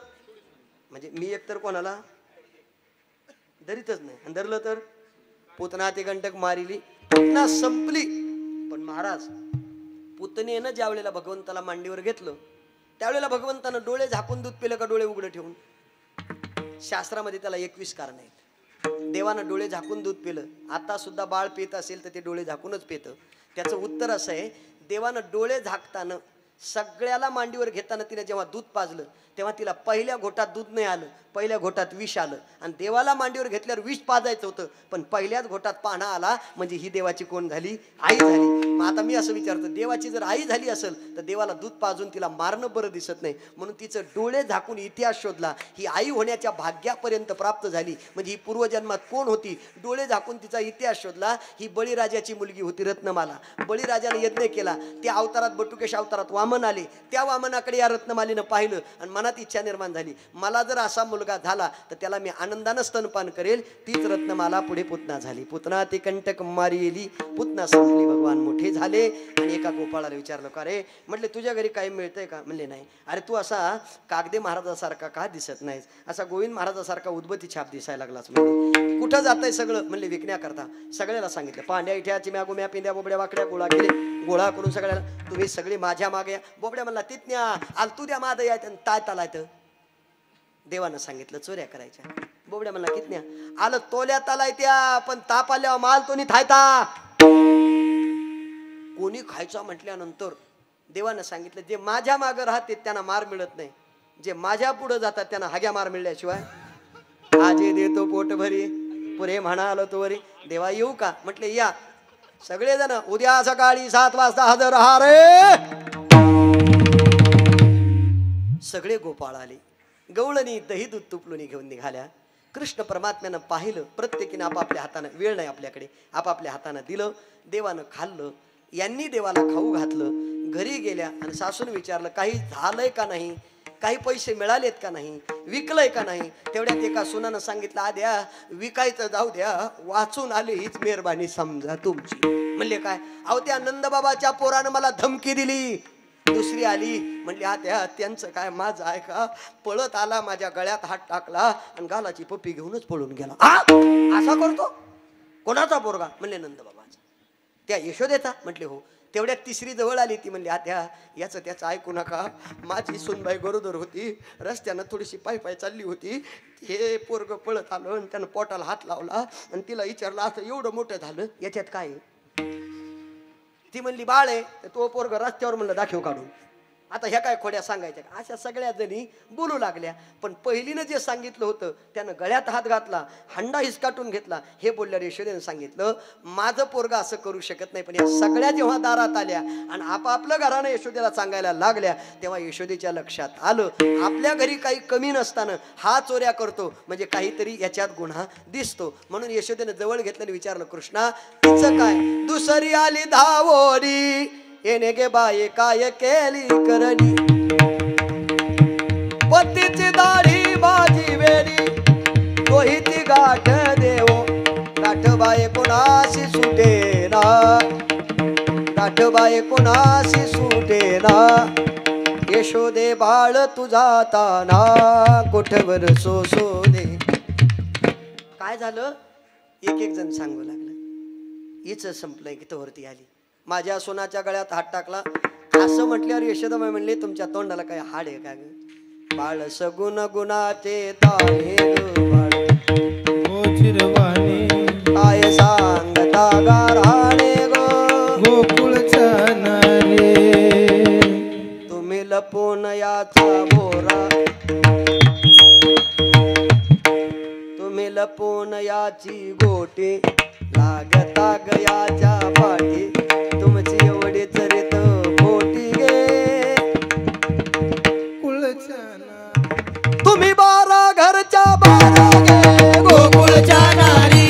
म्हणजे मी एकतर कोणाला धरीतच नाही, आणि धरलं तर पुतना ते कंटक मारिली. पुतना संपली. पण महाराज पुतनेनं ज्या वेळेला भगवंताला मांडीवर घेतलं त्यावेळेला भगवंतानं डोळे झाकून दूध पिलं का डोळे उघडे ठेवून? शास्त्रामध्ये त्याला 21 कारण आहेत. देवानं डोळे झाकून दूध पिलं. आता सुद्धा बाळ पित असेल तर ते डोळे झाकूनच पितं. त्याचं उत्तर असं आहे, देवानं डोळे झाकताना सगळ्याला मांडीवर घेताना तिने जेव्हा दूध पाजलं तेव्हा तिला पहिल्या घोटात दूध नाही आलं, पहिल्या घोटात विष आलं. आणि देवाला मांडीवर घेतल्यावर विष पाजायचं होतं, पण पहिल्याच घोटात पाना आला. म्हणजे ही देवाची कोण झाली? आई झाली. मग आता मी असं विचारतो, देवाची जर आई झाली असेल तर देवाला दूध पाजून तिला मारणं बरं दिसत नाही, म्हणून तिचं डोळे झाकून इतिहास शोधला. ही आई होण्याच्या भाग्यापर्यंत प्राप्त झाली. म्हणजे ही पूर्वजन्मात कोण होती? डोळे झाकून तिचा इतिहास शोधला. ही बळीराजाची मुलगी होती रत्नमाला. बळीराजाने यज्ञ केला, त्या अवतारात बटुकेश अवतारात वामन आले. त्या वामनाकडे या रत्नमालीनं पाहिलं आणि मनात इच्छा निर्माण झाली, मला जर असा मुलगा झाला तर त्याला मी आनंदानं स्तनपान करेल. तीच रत्नमाला पुढे पुतना झाली. पुतना ते कंटक मारिली, पुतना संपली. भगवान मोठे झाले आणि एका गोपाळाला विचारलं, का रे म्हटले तुझ्या घरी काही मिळतंय का? म्हणले नाही. अरे तू असा कागदे महाराजासारखा का दिसत नाहीस? असा गोविंद महाराजासारखा उद्बत्ती छाप दिसायला लागलाच. म्हणजे कुठं जातंय सगळं? म्हणले विकण्याकरता. सगळ्याला सांगितलं, पांड्या इठ्या चिम्या गुम्या पिंद्या बोबड्या वाकड्या गोळा केले. गोळा करून सगळ्याला, तुम्ही सगळी माझ्या मागे. बोबड्या म्हणला तिथण्या आलतू द्या माद यायत ताय तालायत. देवानं सांगितलं चोऱ्या करायच्या. बोबड्या म्हणला कितण्या आलं तोल्या तालायत्या, पण ताप आल्यावर माल तो नी थायता. कोणी खायचा म्हटल्यानंतर देवानं सांगितलं, जे माझ्या मागे राहते त्यांना मार मिळत नाही, जे माझ्या पुढे जातात त्यांना हाग्या मार मिळल्याशिवाय. आजे देतो पोट भरी पुरे म्हणाल तो वरी. देवा येऊ का? म्हटले या. सगळेजण उद्या सकाळी 7 वाजता हजर राहा रे. सगळे गोपाळ आले. गवळणी दही दूध तुपलुनी घेऊन निघाल्या. कृष्ण परमात्म्यानं पाहिलं, प्रत्येकीनं आपापल्या हातानं, वेळ नाही आपल्याकडे, आपापल्या हातानं दिलं. देवानं खाल्लं. यांनी देवाला खाऊ घातलं. घरी गेल्या आणि सासून विचारलं, काही झालंय का नाही, काही पैसे मिळालेत का नाही, विकलंय का नाही? तेवढ्यात एका सुनानं सांगितलं, आद्या विकायचं जाऊ द्या, वाचून आले हीच मेहरबानी समजा तुमची. म्हणले काय? अहो त्या नंदबाबाच्या पोरानं मला धमकी दिली. दुसरी आली, म्हणली आत्या त्यांचं काय, माझं आहे का? पळत आला, माझ्या गळ्यात हात टाकला आणि गालाची पप्पी घेऊनच पळून गेला. असा करतो? कोणाचा पोरगा? म्हणले नंदबाबाचा. त्या यशोदेचा? म्हटले हो. तेवढ्यात तिसरी जवळ आली. ती म्हणली आत्या याचं त्याचं ऐकू नका, माझी सुनबाई गरोदर होती, रस्त्यानं थोडीशी पायी चालली होती, हे पोरग पळत आलं आणि त्यानं पोटाला हात लावला आणि तिला विचारलं, असं एवढं मोठं झालं याच्यात काय? ती म्हणली बाळ आहे. तो पोरग रस्त्यावर म्हणलं दाखव काढून. आता ह्या काय खोड्या सांगायच्या? अशा सगळ्या जणी बोलू लागल्या. पण पहिलीनं जे सांगितलं होतं त्यानं गळ्यात हात घातला, हंडा हिसकाटून घेतला. हे बोलल्यावर यशोदेनं सांगितलं, माझं पोरगा असं करू शकत नाही. पण या सगळ्या जेव्हा दारात आल्या आणि आपापलं घरानं यशोदेला सांगायला लागल्या तेव्हा यशोदेच्या लक्षात आलं, आपल्या घरी काही कमी नसताना हा चोऱ्या करतो, म्हणजे काहीतरी याच्यात गुन्हा दिसतो. म्हणून यशोदेनं जवळ घेतलं आणि विचारलं, कृष्णा तिचं काय? दुसरी आली धावोरी, येणे गे बाये काय केली करणी, पतीची दाढी माझी वेडी, तोहीची गाठ देव, गाठ बाये कोणाशी सुटेना, गाठ बाये कोणाशी सुटेना, यशोदे बाळ तुझा ताना, कोठवर सोसो दे. काय झालं? एक एक जण सांगू लागलं. हिच संपलंय की तोवरती आली. माझ्या सोनाच्या गळ्यात हात टाकला. असं म्हटल्यावर यशोदाबाई म्हणले तुमच्या तोंडाला काय हाड आहे का ग? बाळ सगुण गुणाचे ताणे ग बाळ, गोजिरवाणे काय सांगता गाराणे ग. गोकुळच्या नारे, तुम्ही लपून याचा बोरा, तुम्ही लपून याची गोटी, लागता गयाच्या पाठी, तुमची एवढी चरित मोठी गे. कुळच्या नारे, तुम्ही 12 घरच्या 12 गे गोकुळच्या नारी,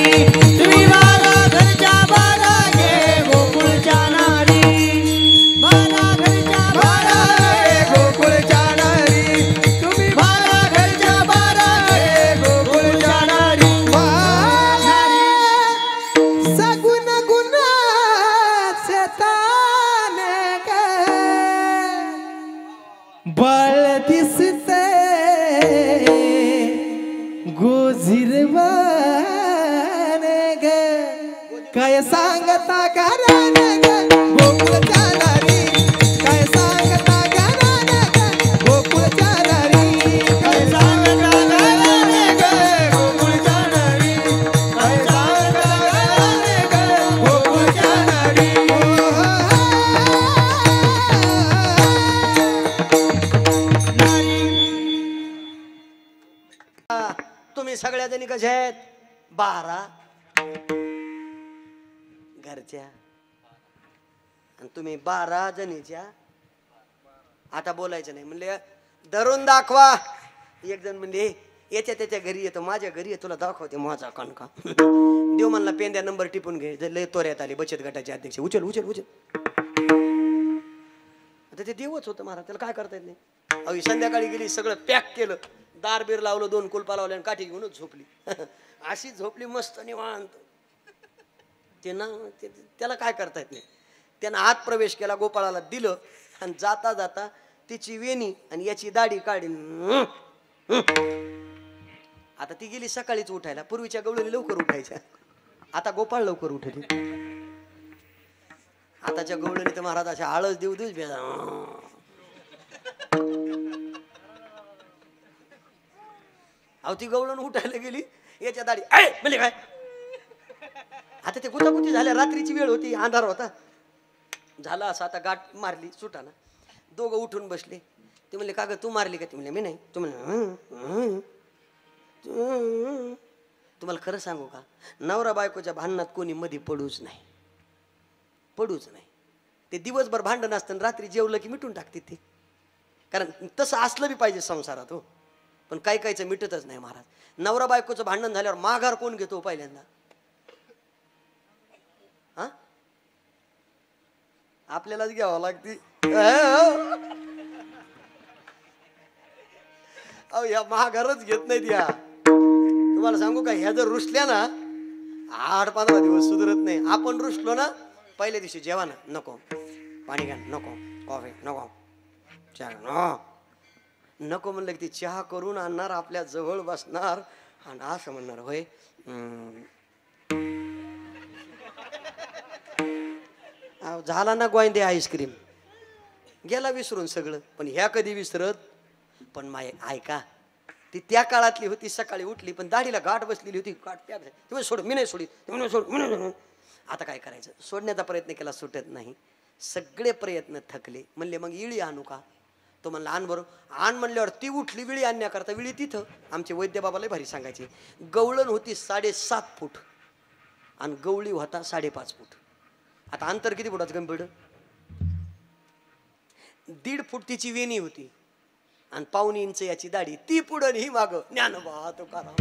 तुम्ही 12 घरच्या 12 गे गोकुळच्या नारी, 12 घरच्या 12 गे गोकुळच्या नारी, तुम्ही 12 घरच्या 12 गे गोकुळच्या नारी. सगुण गुणाचे ताने ग, बाळ दिसते गोजिरवाने ग, काय सांगता घराने ग गोकुळच्या नारी, काय सांगता घराने ग गोकुळच्या नारी, काय सांगता गाणे ग गोकुळच्या नारी, काय सांगता गाणे ग गोकुळच्या नारी. तुम्ही सगळ्या जणी कशा आहेत? 12 घरच्या आणि तुम्ही 12 जणीच्या. आता बोलायचं नाही म्हणले धरून दाखवा. एक जण म्हणले याच्या त्याच्या घरी येतो, माझ्या घरी येतो, तुला दाखवते माझा कणका. देव म्हणला पेंद्या नंबर टिपून घे. जर लय तोऱ्यात आली बचत गटाचे अध्यक्ष, उचल उचल उचल. आता ते देवच होतं महाराज, त्याला काय करता येत नाही. अहो संध्याकाळी गेली, सगळं पॅक केलं, दार बीर लावलं, 2 कुलपा लावल्या आणि काठी घेऊनच झोपली. अशी झोपली मस्त निवांत. ते ना त्याला काय करता येत नाही. त्यानं आत प्रवेश केला, गोपाळाला दिलं आणि जाता जाता तिची वेणी आणि याची दाढी काढीन. आता ती गेली सकाळीच उठायला. पूर्वीच्या गवळणी लवकर उठायच्या, आता गोपाळ लवकर उठते. आताच्या गवळणी तर महाराज अशा आळस देऊ देऊच बेजा. अहो ती गवळण उठायला गेली, याच्या दाढी म्हणजे काय. आता ते गुतागुती झाल्या, रात्रीची वेळ होती, अंधार होता. झाला असं आता गाठ मारली सुटाना. दोघं उठून बसले. ते म्हणले का ग तू मारली का? ते म्हणले मी नाही. तू म्हणले तुम्हाला खरं सांगू का, नवरा बायकोच्या भांडणात कोणी मध्ये पडूच नाही, पडूच नाही. ते दिवसभर भांडण असतं, रात्री जेवलं की मिटून टाकते ते. कारण तसं असलं बी पाहिजे संसारात हो. पण काही काहीचं मिटतच नाही महाराज. नवरा बायकोचं भांडण झाल्यावर माघार कोण घेतो पहिल्यांदा? हा, आपल्यालाच घ्यावं लागते. अहो या माघारच घेत नाहीत या. तुम्हाला सांगू का, ह्या जर रुसल्या ना 8-15 दिवस सुधरत नाही. आपण रुसलो ना पहिल्या दिवशी जेवा ना नको, पाणी घ्या नको, कॉफी नको, चहा नको म्हणलं की ती चहा करून आणणार, आपल्या जवळ बसणार आणि असं म्हणणार होय झाला ना गोंदे आईस्क्रीम, गेला विसरून सगळं. पण ह्या कधी विसरत. पण माय ऐका, ती त्या काळातली होती. सकाळी उठली पण दाढीला गाठ बसलेली होती. गाठ त्या सोड, मी नाही सोडी, सोड. आता काय करायचं, सोडण्याचा प्रयत्न केला, सुटत नाही. सगळे प्रयत्न थकले. म्हणले मग इळी आणू का? तो म्हणला आण बरोबर. आण म्हणल्यावर ती उठली विळी आणण्याकरता. विळी तिथं आमचे वैद्य बाबाला भारी सांगायचे. गवळण होती 7.5 फूट आणि गवळी होता 5.5 फूट. आता अंतर किती फुटाचं कमी पडलं? 1.5 फूट तिची वेणी होती आणि 1.25 इंच याची दाढी. ती पुढं ही माग. ज्ञानोबा तुकाराम.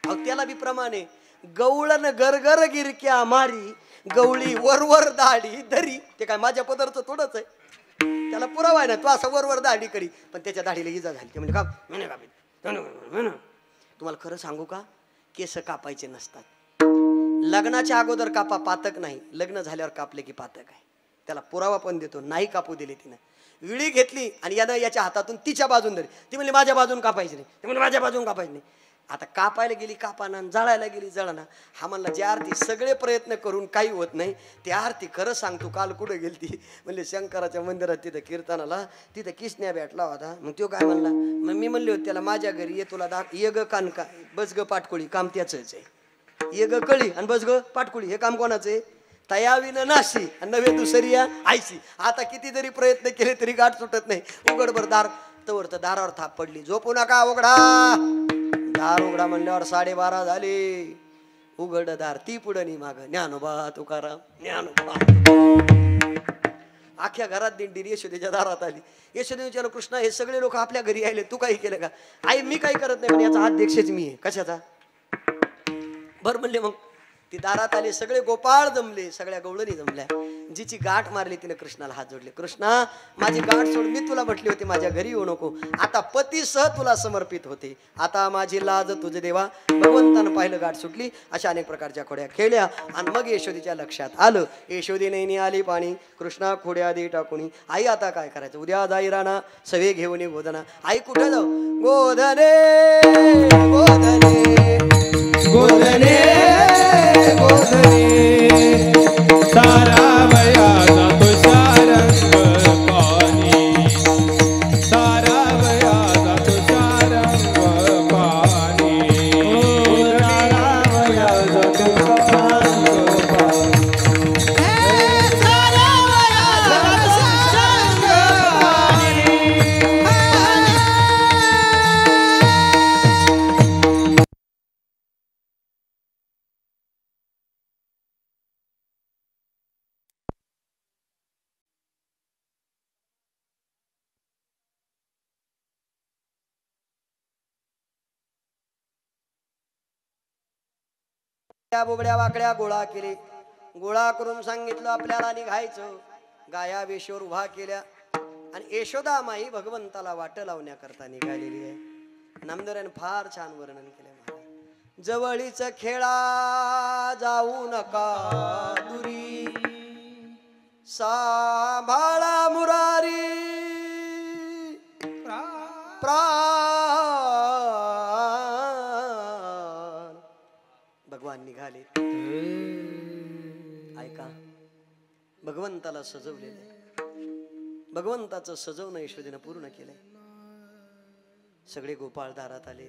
अहो त्याला बी प्रमाणे गवळण गरगर गिरक्या मारी, गवळी वरवर दाढी धरी. ते काय माझ्या पदरचं थोडंच आहे, त्याला पुरावा आहे ना. तो असं वरवर दाढी करी, पण त्याच्या दाढीला इजा झाली. ते म्हणजे का तुम्हाला खरं सांगू का, केस कापायचे नसतात. लग्नाच्या अगोदर कापा, पातक नाही. लग्न झाल्यावर कापले की पातक आहे. त्याला पुरावा पण देतो. नाही कापू दिले तिनं. विळी घेतली आणि यानं याच्या हातातून तिच्या बाजून धरली. ती म्हणली माझ्या बाजून कापायची नाही. ती म्हणली माझ्या बाजून कापायची नाही. आता कापायला गेली कापाना, जळायला गेली जळाना. हा म्हणला जी आरती सगळे प्रयत्न करून काही होत नाही, ती आरती खरं सांगतो काल कुठं गेलती? म्हणले शंकराच्या मंदिरात, तिथं कीर्तनाला, तिथं किसण्या भेटला होता. मग तो काय म्हणला, मग मी म्हणले होते त्याला माझ्या घरी ये, तुला ये ग कानका, बस ग पाटकुळी, काम त्याच आहे. ये ग कळी आणि बस ग पाटकुळी, हे काम कोणाचं आहे? तयावीन नाशी आणि नव्हे दुसरी या आयशी. आता किती जरी प्रयत्न केले तरी गाठ सुटत नाही. उघडभर दार, तवर तर दारावर थाप पडली. झोपू नका, उघडा. दार उघडा म्हणल्यावर 12:30 झाले. उघड दार, ती पुढं नी माग. ज्ञानोबा तुकाराम, ज्ञानोबा. अख्ख्या घरात दिंडी यशोदेच्या दारात आली. यशोदे विचारलं, कृष्णा हे सगळे लोक आपल्या घरी आले, तू काही केलं का? आई मी काही करत नाही, पण याचा अध्यक्षच मी आहे. कशाचा? बर म्हणले. मग ती दारात आली, सगळे गोपाळ जमले, सगळ्या गवळणी जमल्या. जिची गाठ मारली तिने कृष्णाला हात जोडले. कृष्णा माझी गाठ सोड, मी तुला म्हटली होती माझ्या घरी येऊ नको, आता पतीसह तुला समर्पित होते, आता माझी लाज तुझे देवा. भगवंतानं पाहिलं गाठ सुटली. अशा अनेक प्रकारच्या खोड्या खेळल्या आणि मग यशोदेच्या लक्षात आलं. यशोदेने आली पाणी, कृष्णा खोड्या दे टाकुणी. आई आता काय करायचं? उद्या जाई राणा सवे घेऊन गोधना. आई कुठे जाऊ? गोधने गोधने गोधने गोधने सारावयाचा तुषारंग पाणी, सारावयाचा तुषारंग पाणी, सारावयाचा तुषारंग पाणी. त्या बोबड्या वाकड्या गोळा केले. गोळा करून सांगितलं आपल्याला निघायचं. गाया वेशीवर उभा केल्या आणि यशोदा माई भगवंताला वाट लावण्याकरता निघालेली आहे. नामदेवाने फार छान वर्णन केलं. जवळीच खेळा जाऊ नका दुरी, सांभाळा मुरारी भगवान निघाले. ऐका, भगवंताला सजवलेलं, भगवंताचं सजवणं यशोदेनं पूर्ण केलंय. सगळे गोपाळ दारात आले,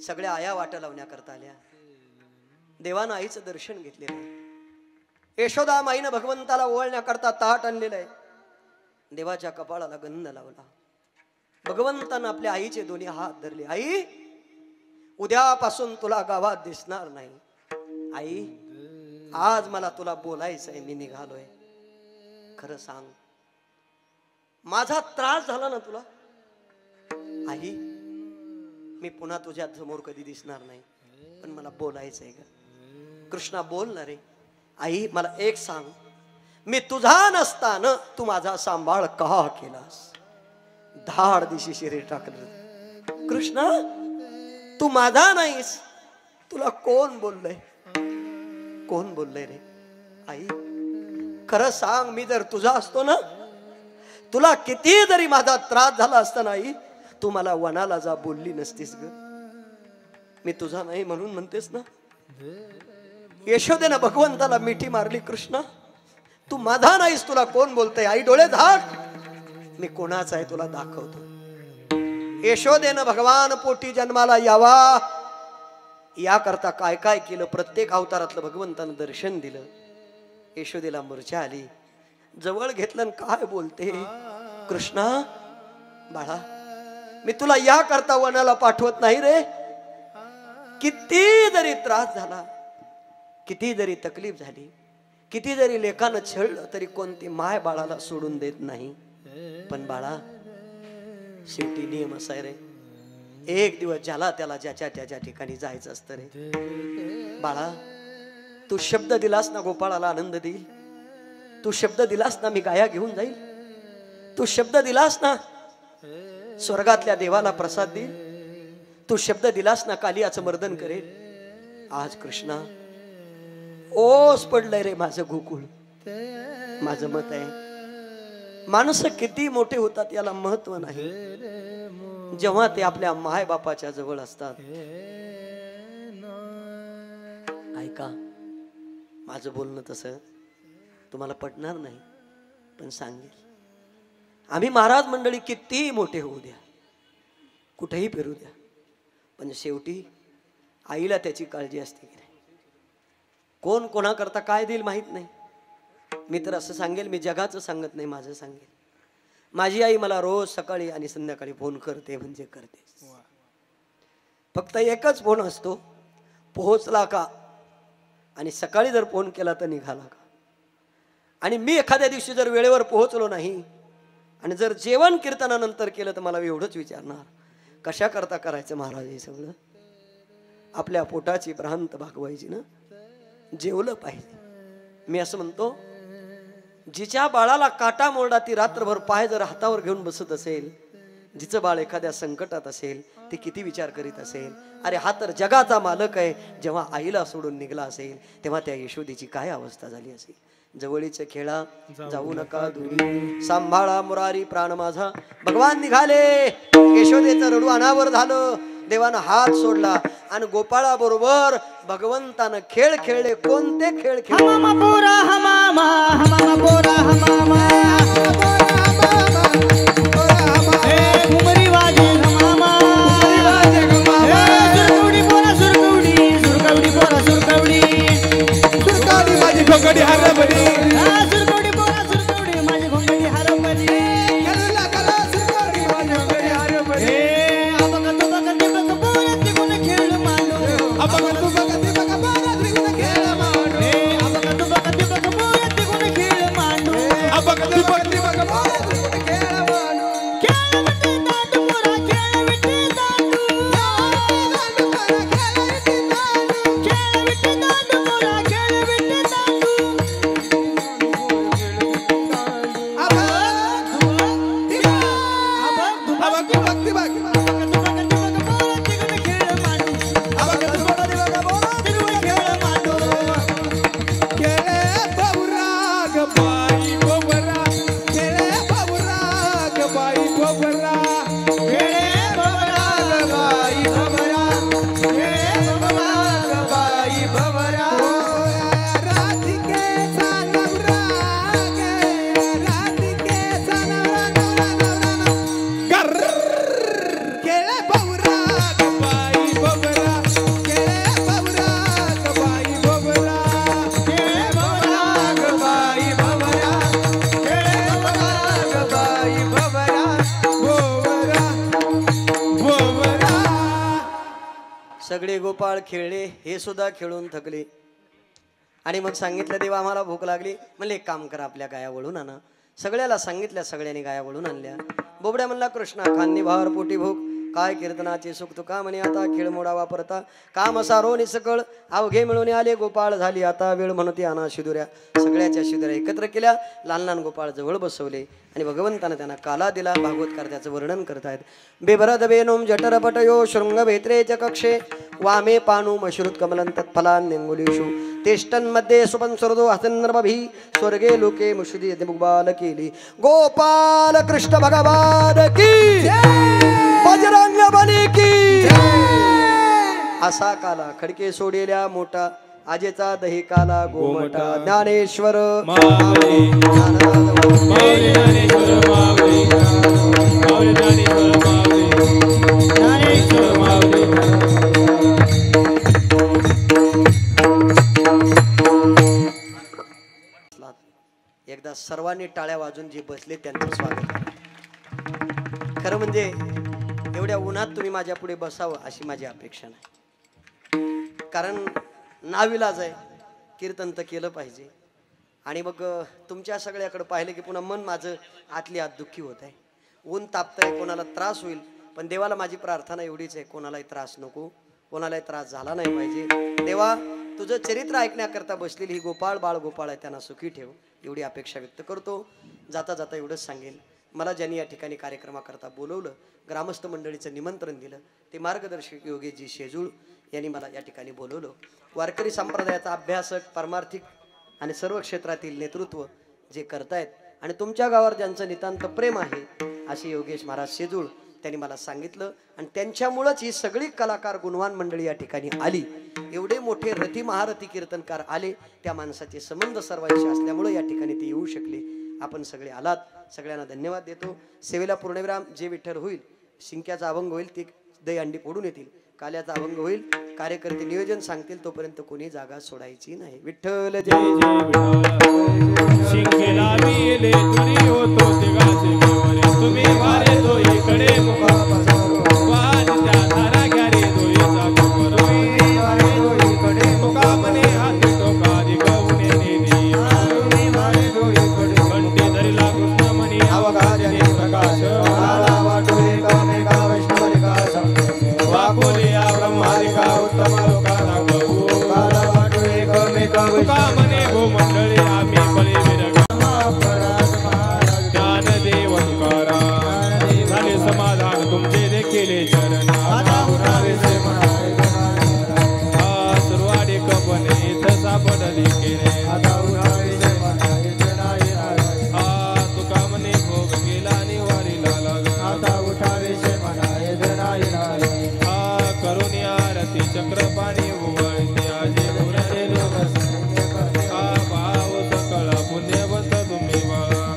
सगळ्या आया वाट लावण्याकरता आल्या. देवानं आईचं दर्शन घेतलेलं आहे. यशोदा माईनं भगवंताला ओवाळण्याकरता ताट आणलेलं आहे. देवाच्या कपाळाला गंध लावला. भगवंतानं आपल्या आईचे दोन्ही हात धरले. आई उद्यापासून तुला गावात दिसणार नाही. आई आज मला तुला बोलायचंय, मी निघालोय. खरं सांग, माझा त्रास झाला ना तुला? आई मी पुन्हा तुझ्या समोर कधी दिसणार नाही, पण मला बोलायचंय ग. कृष्णा बोल ना रे. आई मला एक सांग, मी तुझा नसताना तू माझा सांभाळ का केलास? धाड दिशी शरीर टाकलं. कृष्णा तू माझा नाहीस, तुला कोण बोललंय? कोण बोललंय रे? आई खरं सांग, मी जर तुझा असतो ना, तुला किती जरी माझा त्रास झाला असता नाही, तू मला वनाला जा बोलली नसतीस ग. मी तुझा नाही म्हणून म्हणतेस ना. यशोदेनं भगवंताला मिठी मारली. कृष्णा तू माझा नाहीस, तुला कोण बोलतय? आई डोळे झाक, मी कोणाचा आहे तुला दाखवतो. यशोदेनं भगवान पोटी जन्माला यावा याकरता काय काय केलं. प्रत्येक अवतारातलं भगवंतानं दर्शन दिलं. यशोदेला मूर्छा आली. जवळ घेतलं, काय बोलते? कृष्णा बाळा मी तुला या करता वनाला पाठवत नाही रे. किती जरी त्रास झाला, किती जरी तकलीफ झाली, किती जरी लेकानं छळलं, तरी कोणती माय बाळाला सोडून देत नाही. पण बाळा शेवटी नियम असा आहे रे, एक दिवस ज्याला त्याला ज्याच्या त्याच्या ठिकाणी जायचं असतं रे. बाळा तू शब्द दिलास ना गोपाळाला आनंद देईल, तू शब्द दिलास ना मी गाया घेऊन जाईल, तू शब्द दिलास ना स्वर्गातल्या देवाला प्रसाद देईल, तू शब्द दिलास ना कालियाचं मर्दन करेल. आज कृष्णा ओस पडलंय रे माझं गोकुळ. माझं मत आहे माणसं किती मोठे होतात याला महत्व नाही, जेव्हा ते आपल्या माय बापाच्या जवळ असतात. ऐका, माझं बोलणं तसं तुम्हाला पटणार नाही, पण सांगेल. आम्ही महाराज मंडळी कितीही मोठे होऊ द्या, कुठेही फिरू द्या, पण शेवटी आईला त्याची काळजी असते की नाही. कोण कोणाकरता काय देईल माहीत नाही. मी तर असं सांगेल, मी जगाचं सांगत नाही, माझं सांगेल. माझी आई मला रोज सकाळी आणि संध्याकाळी फोन करते म्हणजे करते. फक्त एकच फोन असतो, पोहोचला का, आणि सकाळी जर फोन केला तर निघाला का. आणि मी एखाद्या दिवशी जर वेळेवर पोहोचलो नाही आणि जर जेवण कीर्तनानंतर केलं तर मला एवढंच विचारणार, कशा करता करायचं महाराज हे सगळं. आपल्या पोटाची भ्रांत भागवायची ना, जेवलं पाहिजे. मी असं म्हणतो, जिच्या बाळाला काटा मोरडा ती रात्रभर पाय जर हातावर घेऊन बसत असेल, जिचं बाळ एखाद्या संकटात असेल, ती किती विचार करीत असेल. अरे हा तर जगाचा मालक आहे. जेव्हा आईला सोडून निघला असेल तेव्हा त्या यशोदेची काय अवस्था झाली असेल. जवळीचे खेळा जाऊ नका दूरी, सांभाळा मुरारी प्राण माझा. भगवान निघाले, यशोदेचं रडू अनावर झालं. देवानं हात सोडला आणि गोपाळा बरोबर भगवंतानं खेळ खेळले. कोणते खेळ खेळले? हमामा पोरा हमामा, हमामा पोरा हमामा, हे घुमरी वाजे हमामा, सुरकवडी पोरा सुरकवडी, सुरकवडी पोरा सुरकवडी, सुरकावडी माझी घोंगडी हरभरी, सुरकवडी पोरा सुरकवडी, माझी घोंगडी हरभरी. खेळूला कला सुरकावडी माझी घोंगडी हरभरी. अबक तुबक दिबक पोरा त्रिगुण खेळ मांडू, अबक तुबक दिबक पोरा त्रिगुण खेळ मांडू, अबक तुबक दिबक पोरा त्रिगुण खेळ मांडू. खेळ विटी दांडू पोरा, खेळ विटी दांडू, दांडू पोरा खेळ विटी दांडू, खेळ विटी दांडू पोरा, खेळ विटी दांडू. अबक तुबक दिबक, अबक तुबक दिबक, सगळे गोपाळ खेळले, हे सुद्धा खेळून थकले. आणि मग सांगितलं, देवा आम्हाला भूक लागली. म्हणले एक काम करा, आपल्या गाया वळून आणा. सगळ्याला सांगितल्या, सगळ्यांनी गाया वळून आणल्या. बोबड्या म्हणला, कृष्णा खान्नी भार पोटी भूक, काय कीर्तनाचे सुख तुका म्हणे. आता खेळ मोडा वापरता, काम सारो निसकळ, अवघे मिळून आले गोपाळ झाली आता वेळ. म्हणते आणा शिदुऱ्या. सगळ्याच्या शिदुऱ्या एकत्र केल्या, लहान लहान गोपाळ जवळ बसवले आणि भगवंतानं त्यांना काला दिला. भागवतकार त्याचं वर्णन करतायत. बेभरद बेनोम जठरपटयो शृंग भेत्रेच कक्षे, वामे पानू मश्रुत कमलं तत्फलान निंगुलीषु, तेष्टन्मध्ये सुपंसुरदो हसन्नर्मभी, स्वर्गे लोके मुषुदी मुग्बाल केली. गोपाल कृष्ण भगवान की, बजरंग बली की. असा काला खडके सोडेल्या मोठा, आजेचा दही काला गोमटा. ज्ञानेश्वर माऊली, माऊली ज्ञानेश्वर माऊली, माऊली ज्ञानेश्वर माऊली, ज्ञानेश्वर माऊली. एकदा सर्वांनी टाळ्या वाजून जे बसले त्यांचं स्वागत करा. खरं म्हणजे एवढ्या उन्हात तुम्ही माझ्या पुढे बसावं अशी माझी अपेक्षा नाही. कारण नाविलाज आहे, कीर्तन तर केलं पाहिजे. आणि मग तुमच्या सगळ्याकडे पाहिलं की पुन्हा मन माझं आतली आत दुःखी होत आहे. ऊन तापतंय, कोणाला त्रास होईल, पण देवाला माझी प्रार्थना एवढीच आहे, कोणालाही त्रास नको, कोणालाही त्रास झाला नाही पाहिजे. देवा, तुझं चरित्र ऐकण्याकरता बसलेली ही गोपाळ बाळ गोपाळ आहे, त्यांना सुखी ठेव, एवढी अपेक्षा व्यक्त करतो. जाता जाता एवढंच सांगेल, मला ज्यांनी या ठिकाणी कार्यक्रमाकरता बोलवलं, ग्रामस्थ मंडळीचं निमंत्रण दिलं, ते मार्गदर्शक योगेशजी शेजूळ यांनी मला या ठिकाणी बोलवलं. वारकरी संप्रदायाचा अभ्यासक, परमार्थिक आणि सर्व क्षेत्रातील नेतृत्व जे करतायत, आणि तुमच्या गावावर ज्यांचं नितांत प्रेम आहे असे योगेश महाराज शेजूळ त्यांनी मला सांगितलं आणि त्यांच्यामुळेच ही सगळी कलाकार गुणवान मंडळी या ठिकाणी आली. एवढे मोठे रथी महारथी कीर्तनकार आले, त्या माणसाचे संबंध सर्वांशी असल्यामुळे या ठिकाणी ते येऊ शकले. आपण सगळे आलात, सगळ्यांना धन्यवाद देतो. सेवेला पूर्णविराम. जे विठ्ठल होईल, शिंक्याचा अभंग होईल, ते दही अंडी फोडून येतील. काल्याचा अभंग होईल, कार्यकर्ते नियोजन सांगतील, तोपर्यंत कोणी जागा सोडायची नाही. विठ्ठल जय जय विठ्ठल. शिंकेला मिले तुरी होतो तिघाचे देवरे, तुम्ही वारे तो इकडे मुखा वाद त्या धारा घ्या रे दोईचा कुंवर, तुका म्हणे हाती टोकारी गवणे नेली, कंठी धरिला कृष्ण म्हणे अवघाजने प्रकाश, वाकोलिया ब्रह्मादिका उत्तम लोकाला गहू, तुका म्हणे भूमंडळी आम्ही बळी विरग, ज्ञानदेव तुकाराम झाले समाधान तुमचे देखील चरण, सुरवाडी कपने इथं सापडली केले, तुका म्हणे भोग गेला आणि वारीला लागला, करून आरती चक्रपाणी उघडते आजी पुरले भाव सकळ पुण्यवंत तुम्ही बाळा,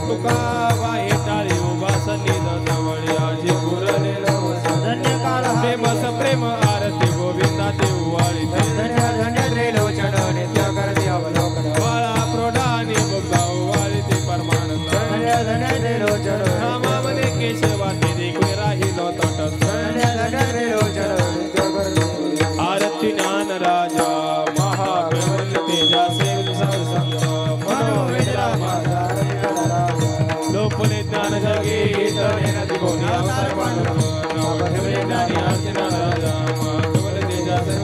तुका वाहे टाळी उभा सलील जवळ आजी पुरले प्रेमस प्रेम आरती गोविंदा ते उवाळीते, बाळा प्रौढाने बघा उवाळीते परमानंद, नामा म्हणे केशवाने देखील राहिलो तटस्थ, आरती ज्ञान राजा महाप्रबल तेजा सेव संग मनोवेदना लोपले ज्ञान जगे तने नदी कोणी अवसर पांडव ठेवले ज्ञानी आरती ज्ञान राजा महाप्रबल तेजा सेव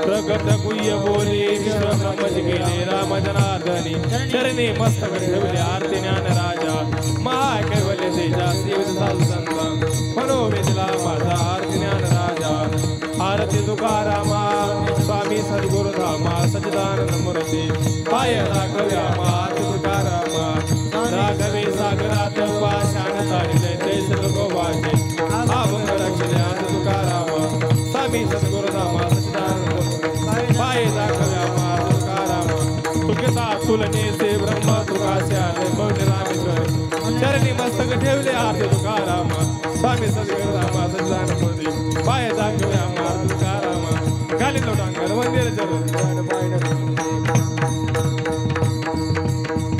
प्रगत गुह्य बोली विश्व ब्रह्मज गेले राम जनार्दनी चरणी मस्तक ठेवले आरती ज्ञान राजा महाकैवल्य तेजा शिव संत मनोवेदला माझा आरती ज्ञान राजा, आरती तुकारामा स्वामी सद्गुरुधामा सच्चिदानंद मूर्ती पाय राघव्या आरती तुकारामा, राघवे सागरात पाषाण ताडिले ते सर्व गोवाचे अभंग रक्षणे आरती तुकारामा, स्वामी सद्गुरुधामा सच्चिदानंद मूर्ती पाय राघव्या आरती तुकारामा, तुकता तुलने से ब्रह्म तुकाश्याले मौन रामेश्वर चरणी मस्तक ठेवले आरती तुकारामा, स्वामी सद्गुरुधामा सच्चिदानंद मूर्ती पाय राघव्या आरती तुकारामा, खाली लोटांगण मंदिर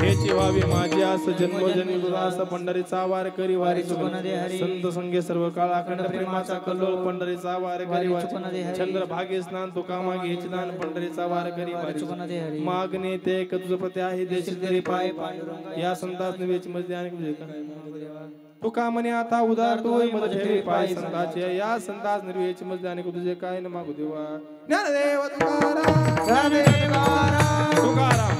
हेची व्हावी माझी आस जन्मोजन्मी उदास, पंढरीचा वार करी वारी संत संगे सर्व काळ अखंड प्रेमाचा कल्लोळ, पंढरीचा वार करी वारी चंद्र भागे स्नान तुका मागे हेच दान, पंढरीचा वार करी वारी मागणे ते एक तुझ पते आहे देश तरी पाय, या संतास निवेच मध्ये आणि तुका म्हणे आता उदार तू मद ठेवी पाय संताचे, या संतास निर्वेच मध्ये आणि तुझे काय न मागू देवा. ज्ञानदेव तुकाराम तुकाराम